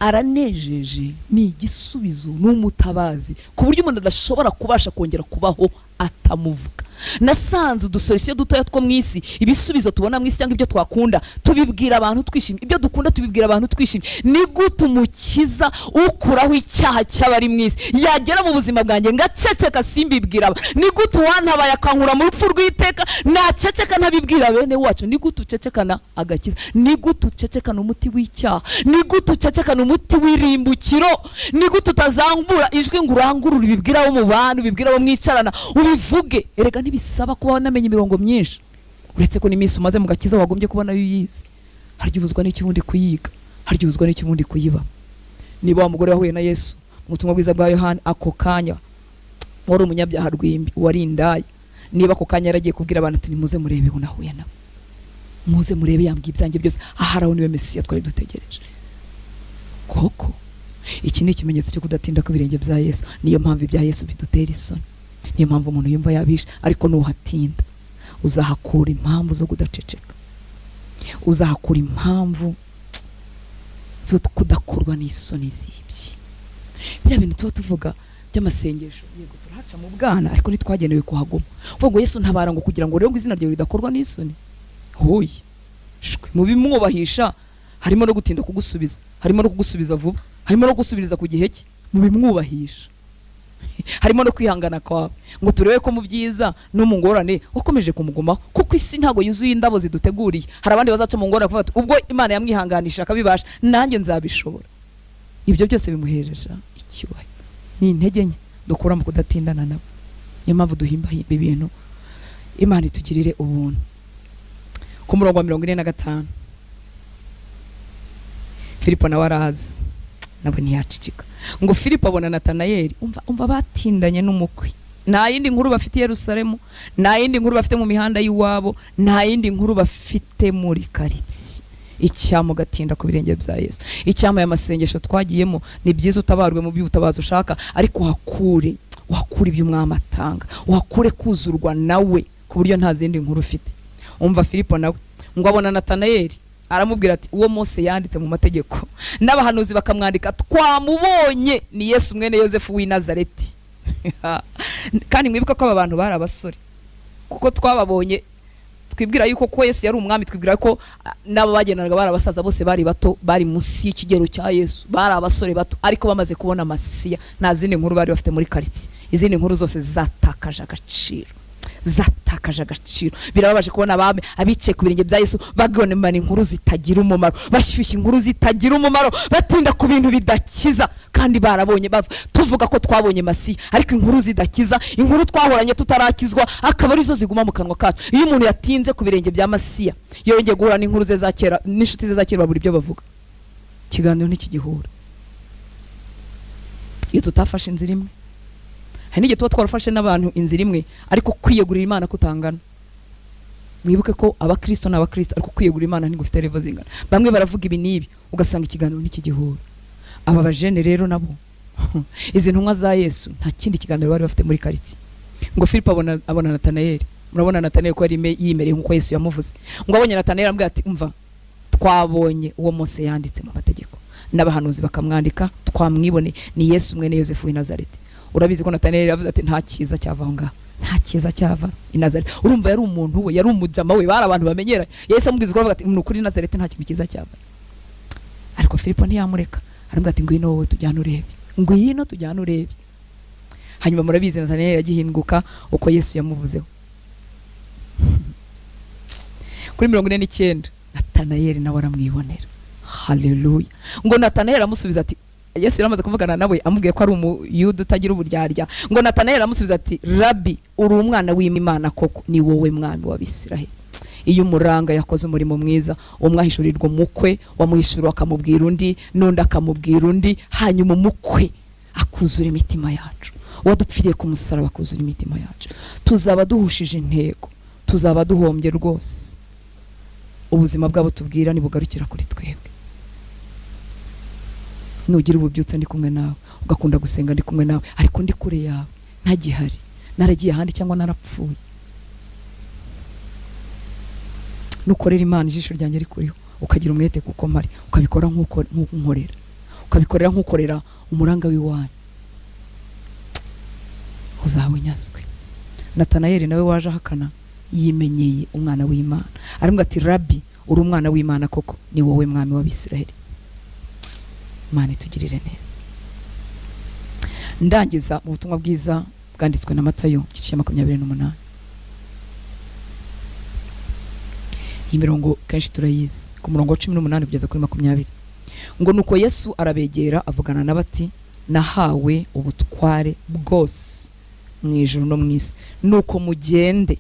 aranejeje, ni igisubizo, n'umutabazi ku buryo umuntu adashobora kubasha kongera kubaho atamuvuga. Nasanze udusolisiyo dutoya two mwisi, ibisubizo tubona mwisi cyangwa ibyo twakunda tubibwira abantu twishimye, ibyo dukunda tubibwira abantu twishimye. Ni gute umukiza ukuraho icyaha cy'abari mwisi yagera mu buzima bwanjye ngaceceka simbibwira? Ni gute wantabaye akankura mu rupfu rw'iteka naceceka ntabibwira bene wacu? Ni gute ucecekana agakiza? Ni gute ucecekana umuti w'icyaha? Ni gute ucecekana umuti w'irimbukiro? Ni gute utazangura ijwi ngo urangurure ibibwira abo mu bantu, bibwira abo mwicarana, ubivuge? Erega bisaba kuba wanamenye imirongo myinshi, uretse ko n'iminsi umaze mu gakiza wagombye kubona yuyizi. Haryubuzwa n'iki ubundi kuyiga, haryubuzwa n'iki ubundi kuyiba. Niba wa mugore wahuye na Yesu mu butumwa bwiza bwa Yohana, ako kanya wari umunyabyaha rwimbi, wari indaya. Niba ako kanya yaragiye kubwira abantu ati nimuze murebe unahuye nawe, muze murebe yambwiye ibyanjye byose, aharaho niwe Mesiya twari dutegereje. Koko iki ni ikimenyetso cyo kudatinda ku birenge bya Yesu. Niyo mpamvu ibya Yesu bidutera isoni, niyo mpamvu umuntu yumva yabisha, ariko nuhatinda uzahakura impamvu zo kudaceceka, uzahakura impamvu zo kudakorwa n'isoni zibye. Biriya bintu tuba tuvuga by'amasengesho, yego turahaca mu bwana, ariko ntitwagenewe kuhaguma. Uvuga ngo Yesu ntabara ngo kugira ngo rero ngo izina ryawe ridakorwa n'isoni. Hoye mu bimwubahisha harimo no gutinda kugusubiza, harimo no kugusubiza vuba, harimo no gusubiriza ku gihe cye. Mu bimwubahisha harimo no kwihangana kwawe, ngo turebe ko mu byiza no mu ngorane wakomeje kumugumaho, kuko isi ntago yuzuye indabo ziduteguriye. Hari abandi bazaca mu ngorane kuvuga ubwo Imana yamwihanganisha akabibasha, nanjye nzabishobora. Ibyo byose bimuhereje icyubahiro. Ni intege nke dukura mu kudatindana nabo. Niyo mpamvu duhimba ibintu. Imana itugirire ubuntu. Ku murongo wa 45 Filipo nawe arazi, nawe ntiyacicika. Ngo Filipo abona Natanayeli, umva batindanye n'umukwe. Nta yindi nkuru bafite Yerusalemu, nta yindi nkuru bafite mu mihanda y'iwabo, nta yindi nkuru bafite muri karitsiye. Icyamo gatinda ku birenge bya Yesu. Icyamo y'amasengesho twagiyemo, ni byiza utabarwe mu by'ubutabazi ushaka, ariko wakure ibyo umwami atanga, wakure kuzurwa nawe ku buryo nta zindi nkuru ufite. Umva Filipo nawe ngo abona Natanayeli, aramubwira ati uwo Mose yanditse mu mategeko n'abahanuzi bakamwandika, twamubonye, ni Yesu mwene Yosefu w'i Nazareti. kandi mwibuka ko aba bantu bari abasore, kuko twababonye twibwira yuko ko Yesu yari umwami, twibwira ko nabo bagendaga bari abasaza bose bari bato, bari munsi y'ikigero cya Yesu, bari abasore bato, ariko bamaze kubona Masiya nta zindi nkuru bari bafite muri quartier, izindi nkuru zose zatakaje agaciro, zatakaje agaciro. Birababaje kubona abicaye ku birenge bya Yesu bagonema inkuru zitagira umumaro, bashyushya inkuru zitagira umumaro, batinda ku bintu bidakiza, kandi barabonye tuvuga ko twabonye Masiya, ariko inkuru zidakiza, inkuru twahoranye tutarakizwa, akaba arizo ziguma mu kanwa kacu. Iyo umuntu yatinze ku birenge bya Masiya, yongeye guhura n'inkuru ze za kera n'inshuti ze za kera, babura ibyo bavuga, ikiganiro ntikigihura. Iyo tutafashe inzira imwe, hari n'igihe tuba twarafashe n'abantu inzira imwe, ariko kwiyegurira Imana kutangana. Mwibuke ko abakristo n'abakristo, ariko kwiyegurira Imana ntigufite level zingana. Bamwe baravuga ibi n'ibi, ugasanga ikiganiro ntikigihura. Aba bajene rero nabo izi ntumwa za Yesu nta kindi kiganiro bari bafite muri quartier. Ngo Filipo abona Natanayeli, murabona Natanayeli ko yari yimereye nkuko Yesu yamuvuze. Ngo abonye Natanayeli ambwira ati umva, twabonye uwo Mose yanditse mu mategeko n'abahanuzi bakamwandika, twamwibone ni Yesu mwene Yosefu w'i Nazareti. Urabizi ko Natanayeli yavuze ati nta cyiza cyava aho ngaho, nta cyiza cyava i Nazareti. Urumva yari umuntu we, yari umujama we, bari abantu bamenyera. Yesu amubwiza ko ati kuri Nazareti nta kintu cyiza cyava. Ariko Filipo ntiyamureka, arambwira ati ngwino wowe tujyane urebe, ngwino tujyane urebe. Hanyuma murabizi Natanayeli yagihinduka uko Yesu yamuvuzeho. Kuri 49 Natanayeli nawe aramwibonera. Haleluya. Ngo Natanayeli amusubiza ati, Yesu yaramaze kuvugana nawe amubwiye ko ari umuyuda utagira uburyarya. Ngo Natanayeli amusubiza ati, Rabbi, uri umwana w'Imana koko, ni wowe mwami w'Abisiraheli. Iyo umuranga yakoze umurimo mwiza, umwahishurirwa umukwe, wamuhishura akamubwira undi, n'undi akamubwira undi, hanyuma umukwe akuzura imitima yacu. Wadupfiriye ku musaraba akuzura imitima yacu. Tuzaba duhushije intego, tuzaba duhombye rwose. Ubuzima bwabo tubwira nibugarukira kuri twebwe. Nugira ububyutse ndi kumwe nawe, ugakunda gusenga ndi kumwe nawe, ariko ndi kure yawe ntagihari, naragiye ahandi cyangwa narapfuye. Nukorera Imana ijisho ryanjye rikuriho, ukagira umwete kuko mari, ukabikora nk'uko nkorera, ukabikorera nk'ukorera umuranga w'iwanyu, uzawe nyaswe. Natanayeli nawe waje ahakana, yimenyeye umwana w'Imana, arambwira ati Rabbi, uri umwana w'Imana koko, ni wowe mwami w'Abisiraheli. Imana itugirire neza. Ndangiza mu butumwa bwiza bwanditswe na Matayo igice 28. Imirongo kenshi turayizi, ku murongo wa 18 kugeza kuri 20. Ngo nuko Yesu arabegera avugana nabati, nahawe ubutware bwose mu ijuru no mu isi, nuko mugende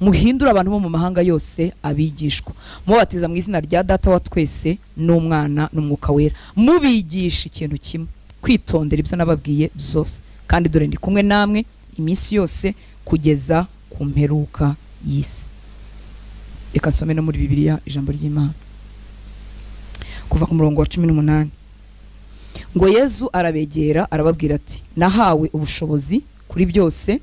muhindura abantu bo mu mahanga yose abigishwa, mubatiza mu izina rya Data wa twese n'Umwana n'Umwuka wera, mubigisha ikintu kimwe, kwitondera ibyo nababwiye byose, kandi dore ndi kumwe namwe iminsi yose kugeza ku mperuka y'isi. Reka nsome no muri Bibiliya ijambo ry'Imana kuva ku murongo wa 18. Ngo Yesu arabegera arababwira ati, nahawe ubushobozi kuri byose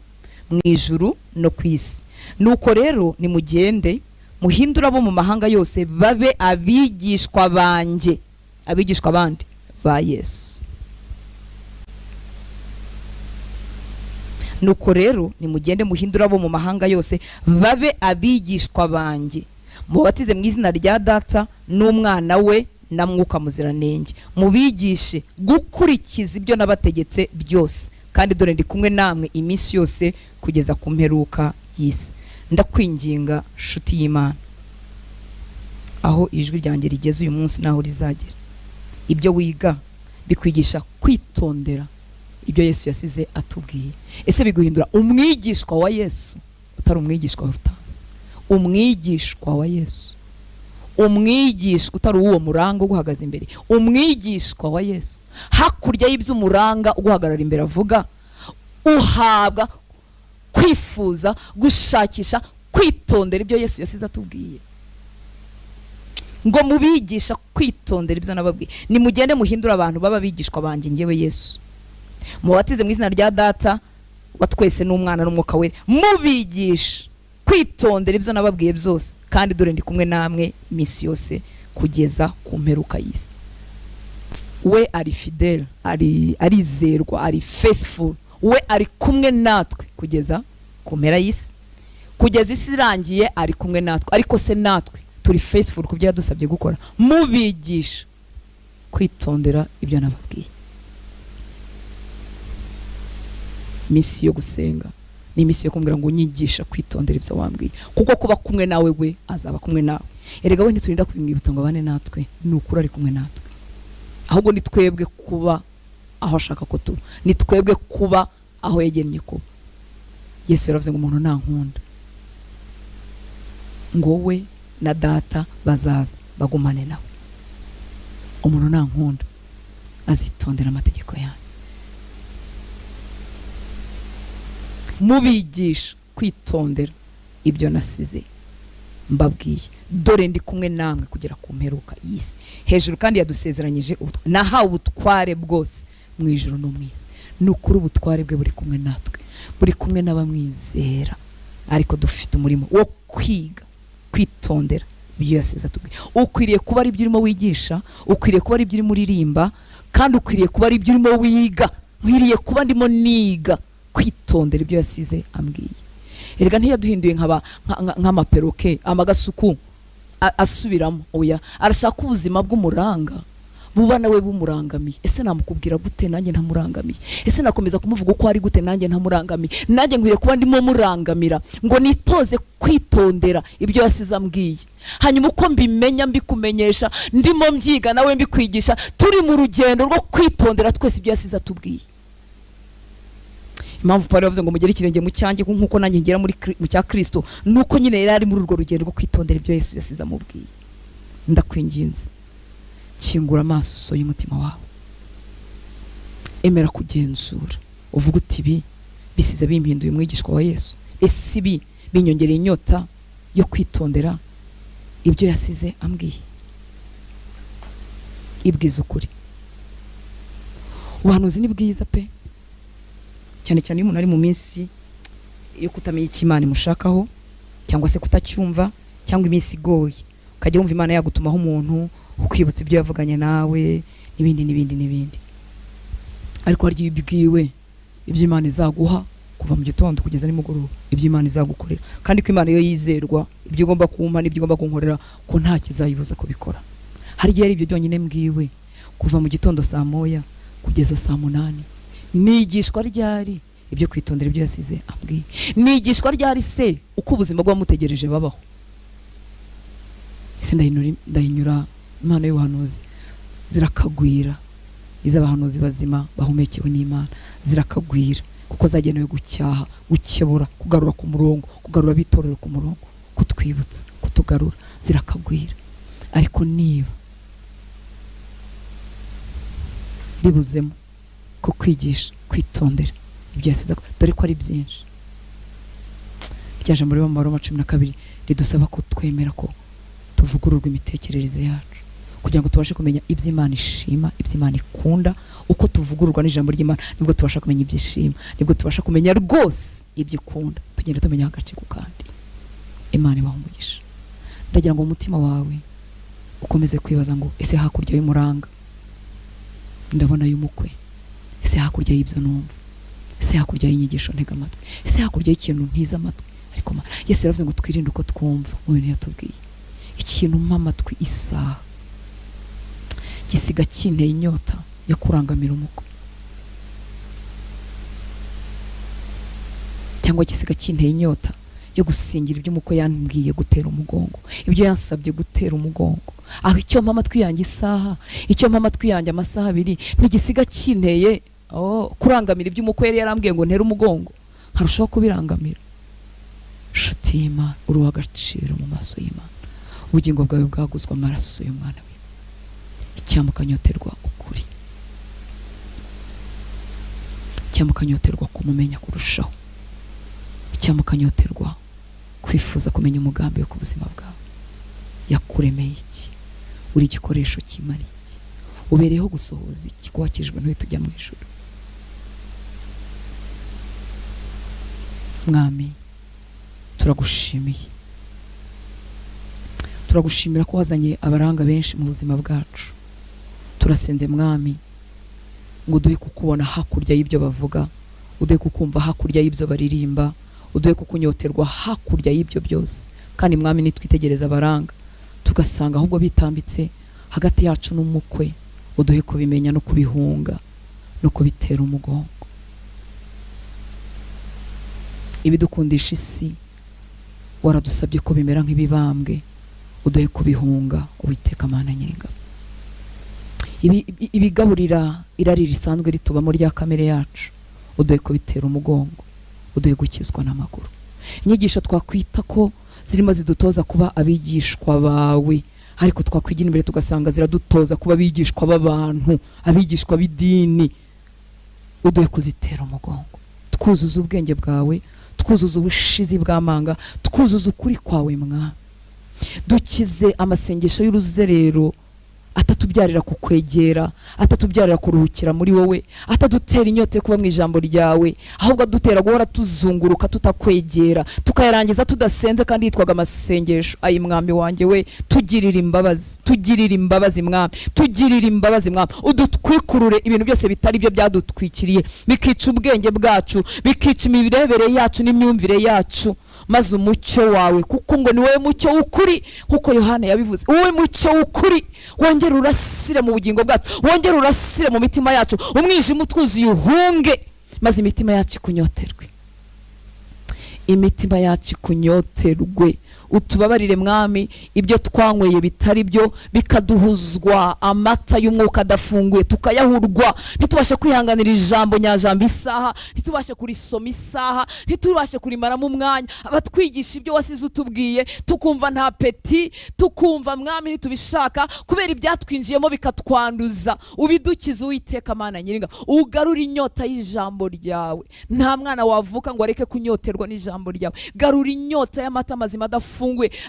mu ijuru no ku isi, nuko rero nimugende muhindura bo mu mahanga yose babe abigishwa banje. Abigishwa bande? Ba Yesu. Nuko rero nimugende muhindura bo mu mahanga yose babe abigishwa banje, mubatize mu izina rya Data n'Umwana we na Mwuka Muziranenge, mubigishe gukurikiza ibyo nabategetse byose, kandi dore ndi kumwe namwe iminsi yose kugeza ku mperuka y'isi. Ndakwinginga shuti y'Imana, aho ijwi ryanjye rigeze uyu munsi naho rizagera, ibyo wiga bikwigisha kwitondera ibyo Yesu yasize atubwiye. Ese biguhindura umwigishwa wa Yesu utari umwigishwa wa Rutanzi, umwigishwa wa Yesu, umwigishwa utari uwo muranga uguhagaze imbere, umwigishwa wa Yesu. Hakurya y'ibyo umuranga uguhagarara imbere avuga, uhabwa kwifuza, gushakisha, kwitondera ibyo Yesu yasize atubwiye. Ngo mubigisha kwitondera ibyo nababwiye, nimugende muhindura abantu baba bigishwa banje ngewe Yesu, mubatize mu izina rya Data wa twese n'Umwana n'Umwuka wera, mubigisha kwitondera ibyo nababwiye byose, kandi dore ndi kumwe namwe iminsi yose kugeza ku mperuka y'isi. We ari fidèle, arizerwa, ari faithful, we ari kumwe natwe kugeza ku mpera y'isi, kugeza isi irangiye ari kumwe natwe. Ariko se natwe turi faithful ku byo yadusabye gukora, mubigisha kwitondera ibyo nababwiye. Misi yo gusenga ni misi yo kumbwira ngo unyigisha kwitondera ibyo wambwiye, kuko kuba kumwe nawe we azaba kumwe nawe. Erega we ntiturinda kwimwibutsa ngo abane natwe, ni ukuri ari kumwe natwe, ahubwo ni twebwe kuba aho ashaka ko tuba, ni twebwe kuba aho yagennye kuba. Yesu yaravuze ngo umuntu ntankunda ngo we na data bazaza bagumane nawe. Umuntu ntankunda azitondera amategeko yanjye. Mubigisha kwitondera ibyo nasize mbabwiye, dore ndi kumwe namwe kugera ku mperuka y'isi. Hejuru kandi yadusezeranyije nahawe ubutware bwose mu ijuru no mu isi. Ni ukuri ubutware bwe buri kumwe natwe, buri kumwe n'abamwizera. Ariko dufite umurimo wo kwiga kwitondera ibyo yasize atubwiye. Ukwiriye kuba ari ibyo urimo wigisha, ukwiriye kuba ari ibyo urimo uririmba, kandi ukwiriye kuba ari ibyo urimo wiga. Nkwiriye kuba ndimo niga kwitondera ibyo yasize ambwiye. Erega ntiyaduhinduye nk'amaperoke amagasuku asubiramo. Oya, arashaka ubuzima bw'umuranga buba nawe bumurangamiye. Ese namukubwira gute nanjye ntamurangamiye? Ese nakomeza kumuvuga uko ari gute nanjye ntamurangamiye? Nanjye nkwiriye kuba ndimo murangamira ngo nitoze kwitondera ibyo yasize ambwiye. Hanyuma uko mbimenya mbikumenyesha, ndimo mbyiga nawe mbikwigisha, turi mu rugendo rwo kwitondera twese ibyo yasize atubwiye. Impamvu Paulo yavuze ngo mugere ikirenge mu cyanjye nkuko nanjye ngera mu cya Kristo, nuko nyine yari ari muri urwo rugendo rwo kwitondera ibyo Yesu yasize amubwiye. Ndakwinginze, kingura amaso y'umutima wawe, emera kugenzura, uvuga uti ibi bisize bimpinduye umwigishwa wa Yesu. Ese ibi binyongereye inyota yo kwitondera ibyo yasize ambwiye. Ibwiza ukuri. Ubuhanuzi ni bwiza pe, cyane cyane iyo umuntu ari mu minsi yo kutamenya icyo Imana imushakaho, cyangwa se kutacyumva, cyangwa iminsi igoye, ukajya wumva Imana yagutumaho umuntu ukwibutsa ibyo yavuganye nawe n'ibindi. Ariko harya ibibwiwe ibyo Imana izaguha kuva mu gitondo kugeza nimugoroba, ibyo Imana izagukorera, kandi ko Imana yo yizerwa, ibyo ugomba kumpa n'ibyo ugomba kunkorera ko nta kizayibuza kubikora. Harya ari ibyo byonyine mbwiwe kuva mu gitondo saa moya kugeza saa 8. Nigishwa ryari ibyo kwitondera ibyo yasize ambwiye? Nigishwa ryari se uko ubuzima bw'amutegereje babaho? Ese ndahinyura Imana y'ubuhanuzi zirakagwira, iz'abahanuzi bazima bahumekewe n'Imana zirakagwira, kuko zagenewe gucyaha, gukebura, kugarura ku murongo, kugarura bitorero ku murongo, kutwibutsa, kutugarura, zirakagwira. Ariko niba bibuzemo ko kwigisha kwitondera ibyo yasize, dore ko ari byinshi. Irya jambo ryo mu Baroma 12 ridusaba ko twemera ko tuvugururwa imitekerereze yacu, kugira ngo tubashe kumenya ibyo Imana ishima, ibyo Imana ikunda. Uko tuvugururwa n'ijambo ry'Imana nibwo tubasha kumenya ibyo ishima, nibwo tubasha kumenya rwose ibyo ikunda, tugenda tumenya agace ku kandi. Imana ibaha umugisha. Ndagira ngo umutima wawe ukomeze kwibaza ngo ese hakurya y'umuranga ndabona y'umukwe, ese hakurya y'ibyo numva, ese hakurya y'inyigisho ntega amatwi, ese hakurya y'ikintu ntiza amatwi. Ariko Yesu yaravuze ngo twirinde uko twumva mu bintu yatubwiye. Ikintu mpa amatwi isaha gisiga kinteye inyota yo kurangamira umukwe, cyangwa gisiga kinteye inyota yo gusingira ibyo umukwe yambwiye gutera umugongo, ibyo yansabye gutera umugongo. Aho icyo mpa amatwi yanjye isaha, icyo mpa amatwi yanjye amasaha 2 ntigisiga kinteye kurangamira ibyo umukwe yari yarambwiye ngo ntere umugongo, nkarushaho kubirangamira. Nshuti y'Imana, uri uw'agaciro mu maso y'Imana. Ubugingo bwawe bwaguzwe amaraso y'umwana we. Icyamukanyoterwa ukuri, icyamukanyoterwa kumumenya kurushaho, icyamukanyoterwa kwifuza kumenya umugambi wo ku buzima bwawe. Yakuremeye iki? Uri igikoresho kimara iki? Ubereyeho gusohoza iki? Kuwakijwe ntuhite ujya mu ijuru. Mwami, turagushimiye, turagushimira ko wazanye abaranga benshi mu buzima bwacu. Turasenze Mwami ngo duhe kukubona hakurya y'ibyo bavuga, uduhe kukumva hakurya y'ibyo baririmba, uduhe kukunyoterwa hakurya y'ibyo byose. Kandi mwami nitwitegereza abaranga tugasanga ahubwo bitambitse hagati yacu n'umukwe, uduhe kubimenya no kubihunga no kubitera umugongo. Ibidukundisha isi waradusabye ko bimera nk'ibibambwe, uduhe kubihunga Uwiteka Mana Nyiringabo. Ibigaburira irari risanzwe ritubamo rya kamere yacu, uduhe kubitera umugongo, uduhe gukizwa n'amaguru. Inyigisho twakwita ko zirimo zidutoza kuba abigishwa bawe, ariko twakwigira imbere tugasanga ziradutoza kuba abigishwa b'abantu, abigishwa b'idini, uduhe kuzitera umugongo. Twuzuza ubwenge bwawe, twuzuza ubushizi bw'amanga, twuzuza ukuri kwawe Mwami. Dukize amasengesho y'uruzerero atatubyarira kukwegera, atatubyarira kuruhukira muri wowe, atadutera inyota yo kuba mu ijambo ryawe, ahubwo adutera guhora tuzunguruka tutakwegera, tukayarangiza tudasenze kandi yitwaga amasengesho. Ayi Mwami wanjye we, tugirira imbabazi, tugirira imbabazi Mwami, tugirira imbabazi Mwami. Udutwikurure ibintu byose bitari byo byadutwikiriye, bikica ubwenge bwacu, bikica imirebere yacu n'imyumvire yacu, maze umucyo wawe, kuko ngo ni wowe mucyo w'ukuri, nkuko Yohana yabivuze, wowe mucyo w'ukuri, wongere urasire mu bugingo bwacu, wongere urasire mu mitima yacu, umwijima utwuzuye uhunge, maze imitima yacu ikunyoterwe, imitima yacu ikunyoterwe. Utubabarire Mwami ibyo twanyweye bitari byo, bikaduhuzwa amata y'umwuka adafunguye, tukayahurwa, ntitubashe kwihanganira ijambo nyajambo isaha, ntitubashe kurisoma isaha, ntitubashe kurimaramo umwanya. Abatwigisha ibyo wasize utubwiye tukumva nta peti, tukumva Mwami ntitubishaka kubera ibyatwinjiyemo bikatwanduza. Ubidukize Uwiteka Mana Nyiringa, ugarura inyota y'ijambo ryawe. Nta mwana wavuka ngo areke kunyoterwa n'ijambo ryawe. Garura inyota y'amata mazima adafunguye,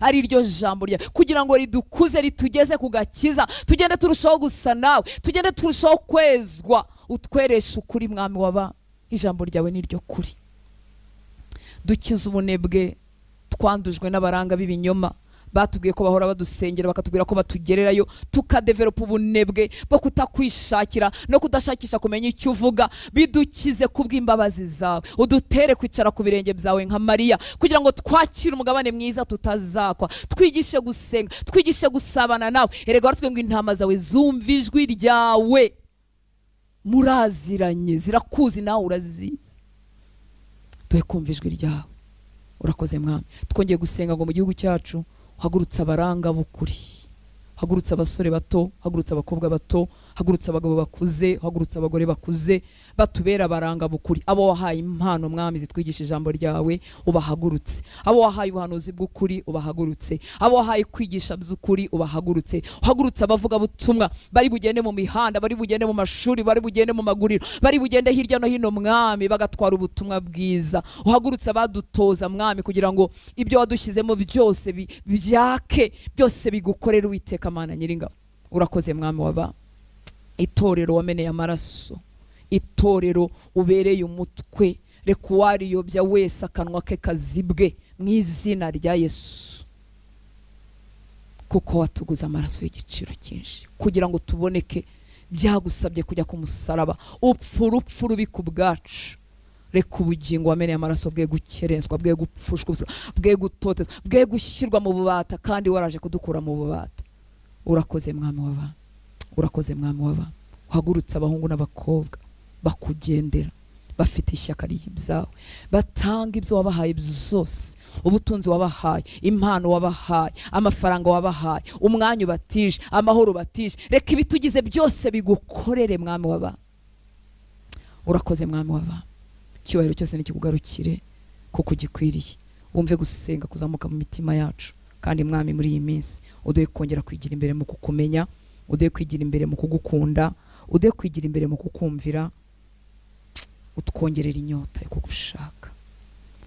ari ryo jambo rya, kugira ngo ridukuze ritugeze kugakiza, tugende turushaho gusa nawe, tugende turushaho kwezwa. Utweresha ukuri Mwami waba, ijambo ryawe ni ryo kuri. Dukize ubunebwe twandujwe n'abaranga b'ibinyoma, batubwiye ko bahora badusengera bakatubwira ko batugererayo, tukadevelopa ubunebwe bwo kutakwishakira no kudashakisha kumenya icyo uvuga. Bidukize kubw'imbabazi zawe, udutere kwicara ku birenge byawe nka Mariya, kugira ngo twakire umugabane mwiza tutazakwa. Twigishe gusenga, twigishe gusabana nawe. Erega waratubwiye ngo intama zawe zumva ijwi ryawe, muraziranye, zirakuzi nawe urazizi, duhe kumva ijwi ryawe. Urakoze Mwami. Twongeye gusenga ngo mu gihugu cyacu hagurutse abaranga b'ukuri, hagurutse abasore bato, hagurutse abakobwa bato, hagurutse abagabo bakuze, hagurutse abagore bakuze, batubera abaranga b'ukuri. Abo wahaye impano Mwami zitwigisha ijambo ryawe ubahagurutse, abo wahaye ubuhanuzi bw'ukuri ubahagurutse, abo wahaye kwigisha by'ukuri ubahagurutse. Uhagurutse abavuga butumwa bari bugende mu mihanda, bari bugende mu mashuri, bari bugende mu maguriro, bari bugende hirya no hino Mwami, bagatwara ubutumwa bwiza. Uhagurutse abadutoza Mwami, kugira ngo ibyo wadushyizemo byose byake, byose bigukorere Uwiteka Mana Nyiringabo. Urakoze Mwami waba. Itorero wameneye amaraso, itorero ubereye umutwe, reka uwariyobya wese akanwa ke kazibwe mu izina rya Yesu, kuko watuguze amaraso y'igiciro cyinshi kugira ngo tuboneke. Byagusabye kujya ku musaraba, urupfu rubi ku bwacu. Reka ubugingo wameneye amaraso bwe gukerenswa, bwe gupfushwa, bwe gutotezwa, bwe gushyirwa mu bubata, kandi waraje kudukura mu bubata. Urakoze Mwami waba, urakoze Mwami waba. Uhagurutse abahungu n'abakobwa bakugendera, bafite ishyaka ry'ibyawe, batanga ibyo wabahaye byose, ubutunzi wabahaye, impano wabahaye, amafaranga wabahaye, umwanya ubatije, amahoro batije. Reka ibitugize byose bigukorere Mwami waba. Urakoze Mwami waba. Icyubahiro cyose nikikugarukire kuko ugikwiriye. Wumve gusenga kuzamuka mu mitima yacu, kandi Mwami muri iyi minsi uduhe kongera kwigira imbere mu kukumenya, uduhe kwigira imbere mu kugukunda, uduhe kwigira imbere mu kukumvira, utwongerera inyota yo kugushaka.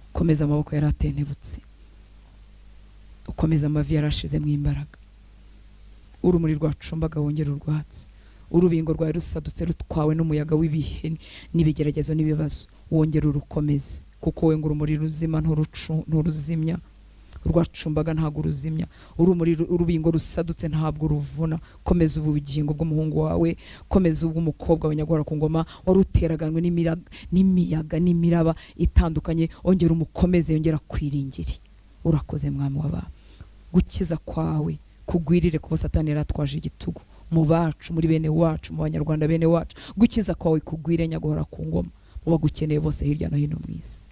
Ukomeza amaboko yaratenebutse, ukomeza amavi yarashizemo imbaraga. Urumuri rwacumbaga wongera urwatsi, urubingo rwawe rusadutse rutwawe n'umuyaga w'ibihe n'ibigeragezo n'ibibazo, wongera urukomeze, kuko we ngo urumuri ruzima nturuzimya, urwacumbaga ntabwo ruzimya, urumuri urubingo rusadutse ntabwo ruvuna. Komeza ubugingo bw'umuhungu wawe, komeza ubw'umukobwa wa Nyagahora ku ngoma waruteraganwe n'imiyaga n'imiraba itandukanye, ongera umukomeze, yongera kwiringiri. Urakoze mwami w'aba, gukiza kwawe kugwirire kuba Satani yaratwaje igitugu mu bacu, muri bene wacu, mu banyarwanda bene wacu. Gukiza kwawe kugwire Nyagahora ku ngoma mu bagukeneye bose hirya no hino mu isi.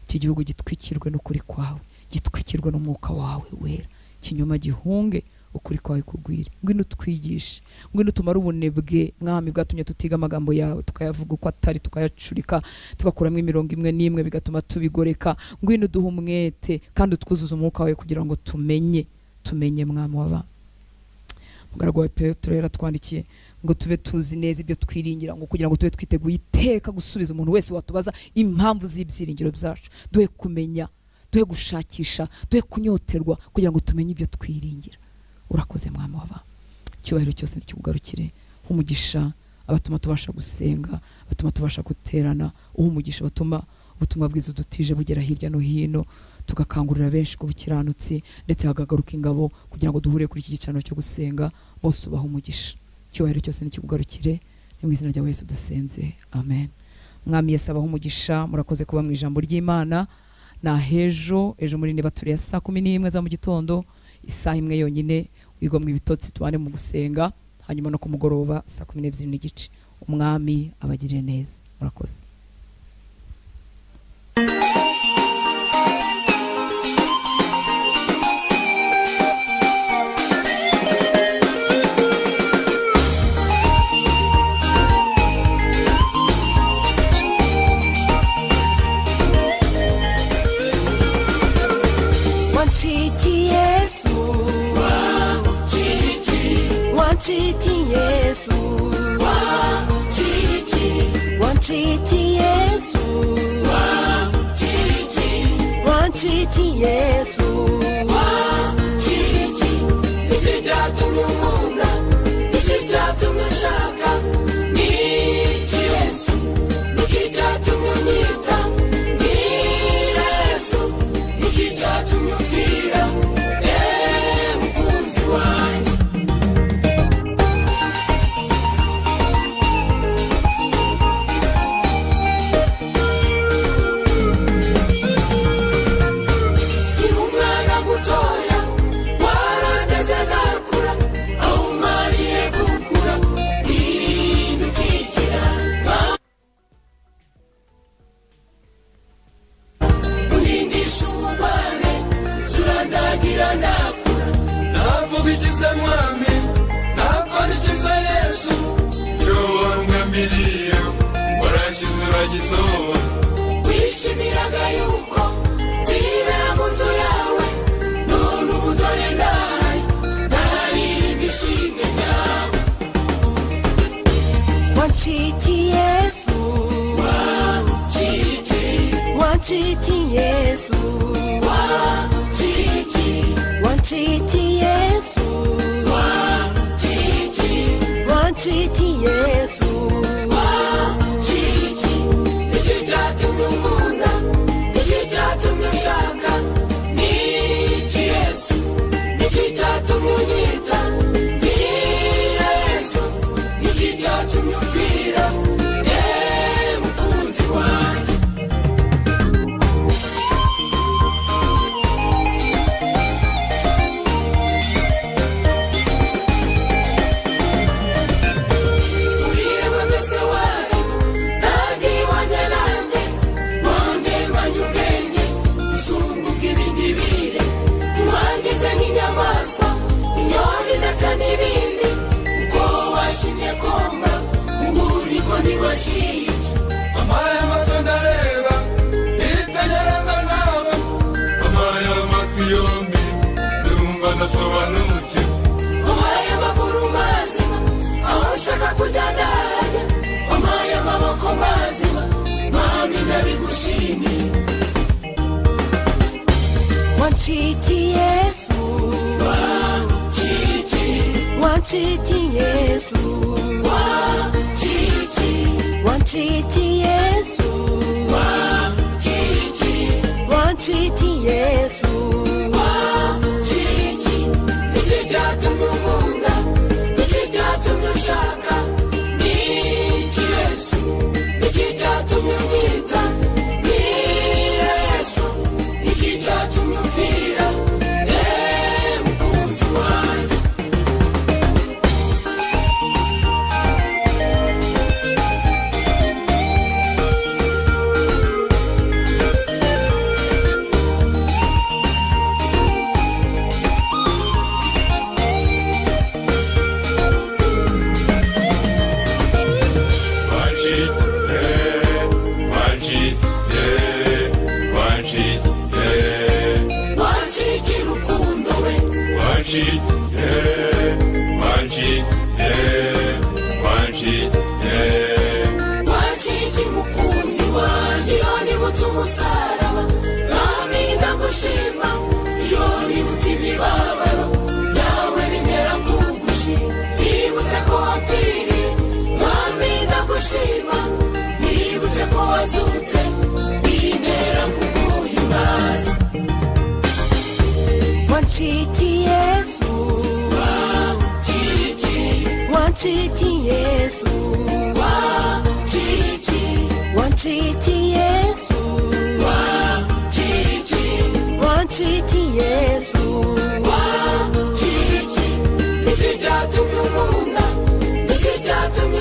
Iki gihugu gitwikirwe n'ukuri kwawe, gitwikirwe n'umwuka wawe wera, kinyuma gihunge, ukuri kwawe kugwire. Ngwino twigishe, ngwino tumara ubunebwe mwami bwatumye tutiga amagambo yawe tukayavuga uko atari, tukayacurika, tugakuramo imirongo imwe n'imwe bigatuma tubigoreka. Ngwino duha umwete kandi utwuzuza umwuka wawe kugira ngo tumenye mwami w'aba. Mugaragu wa Petero yaratwandikiye ngo tube tuzi neza ibyo twiringira, ngo kugira ngo tube twiteguye iteka gusubiza umuntu wese watubaza impamvu z'ibyiringiro byacu. Duhe kumenya, duhe gushakisha, duhe kunyoterwa kugira ngo tumenye ibyo twiringira. Urakoze mwami w'aba, cyubahiro cyose nikikugarukire. Umugisha abatuma tubasha gusenga, abatuma tubasha guterana, umugisha batuma ubutumwa bwiza udutije bugera hirya no hino, tugakangurira benshi ku bukiranutsi, ndetse hagagaruka ingabo kugira ngo duhure kuri iki gicaniro cyo gusenga. Bose ubaha umugisha, cyubahiro cyose nikikugarukire, ni mu izina rya Yesu dusenze, amen. Mwami Yesu abaha umugisha, murakoze kuba mu ijambo ry'Imana. Na ejo muri niba turi saa 11 za mu gitondo, isaha imwe yonyine wigomwe ibitotsi tubane mu gusenga, hanyuma no kumugoroba saa 12 n'igice. Umwami abagirire neza, murakoze. Wanchiti Yesu, wanchiti Yesu, wanchiti Yesu, nikijatumye umunda, nikijatumye nshaka, niki Yesu, nikijatumye unyita, ngira Yesu, nikijatumye ufira, mukunzi wanjye. Wishimiraga yuko zibera mu nzu yawe, none ubu dore ndahari, ndaririmba ishimwe ryawe. Wanchiti Yesu, wanchiti Yesu, wanchiti Yesu, wanchiti Yesu, nikijatumye umunda, nikijatumye nshaka, niki Yesu, nikijatumye unyita, ngira Yesu, nikijatumye ufira, mukunzi wanjye. Urira mbese wawe, nanjye wanjye nanjye, none manyubenge, usumba ubw'ibindi bire, ntiwangize nk'inyamaswa, inyoni ndetse n'ibindi, uko washimye komba, umuriko ntiwashiye. Amaye amaso ndareba, nitegereza nawe, amaye amatwi yombi, ndumva ndasobanukiwe. Amaye amaguru mazima, aho nshaka kujya ndajya, amaye amaboko mazima, mwami ndabigushimiye. Wanchiti Yesu, wanchiti Yesu, wanchiti Yesu, wanchiti Yesu. cyatumye unkunda, iki cyatumye ushaka, ni iki Yesu, iki cyatumye unyita, mbwira Yesu, iki cyatumye umvira, mukunzi wanjye. Wanshiki mukunzi wanjye, iyo nibutse umusaraba, mwami ndagushima, iyo nibutse imibabaro yawe bintera kugushima, nibutse ko wapfiriye, mwami ndagushima, nibutse ko wazutse, bintera kuguhimbaza. Wanshiki Yesu, wanshiki Yesu, wanshiki Yesu, wanshiki Yesu, Iki cyatumye unkunda, iki cyatumye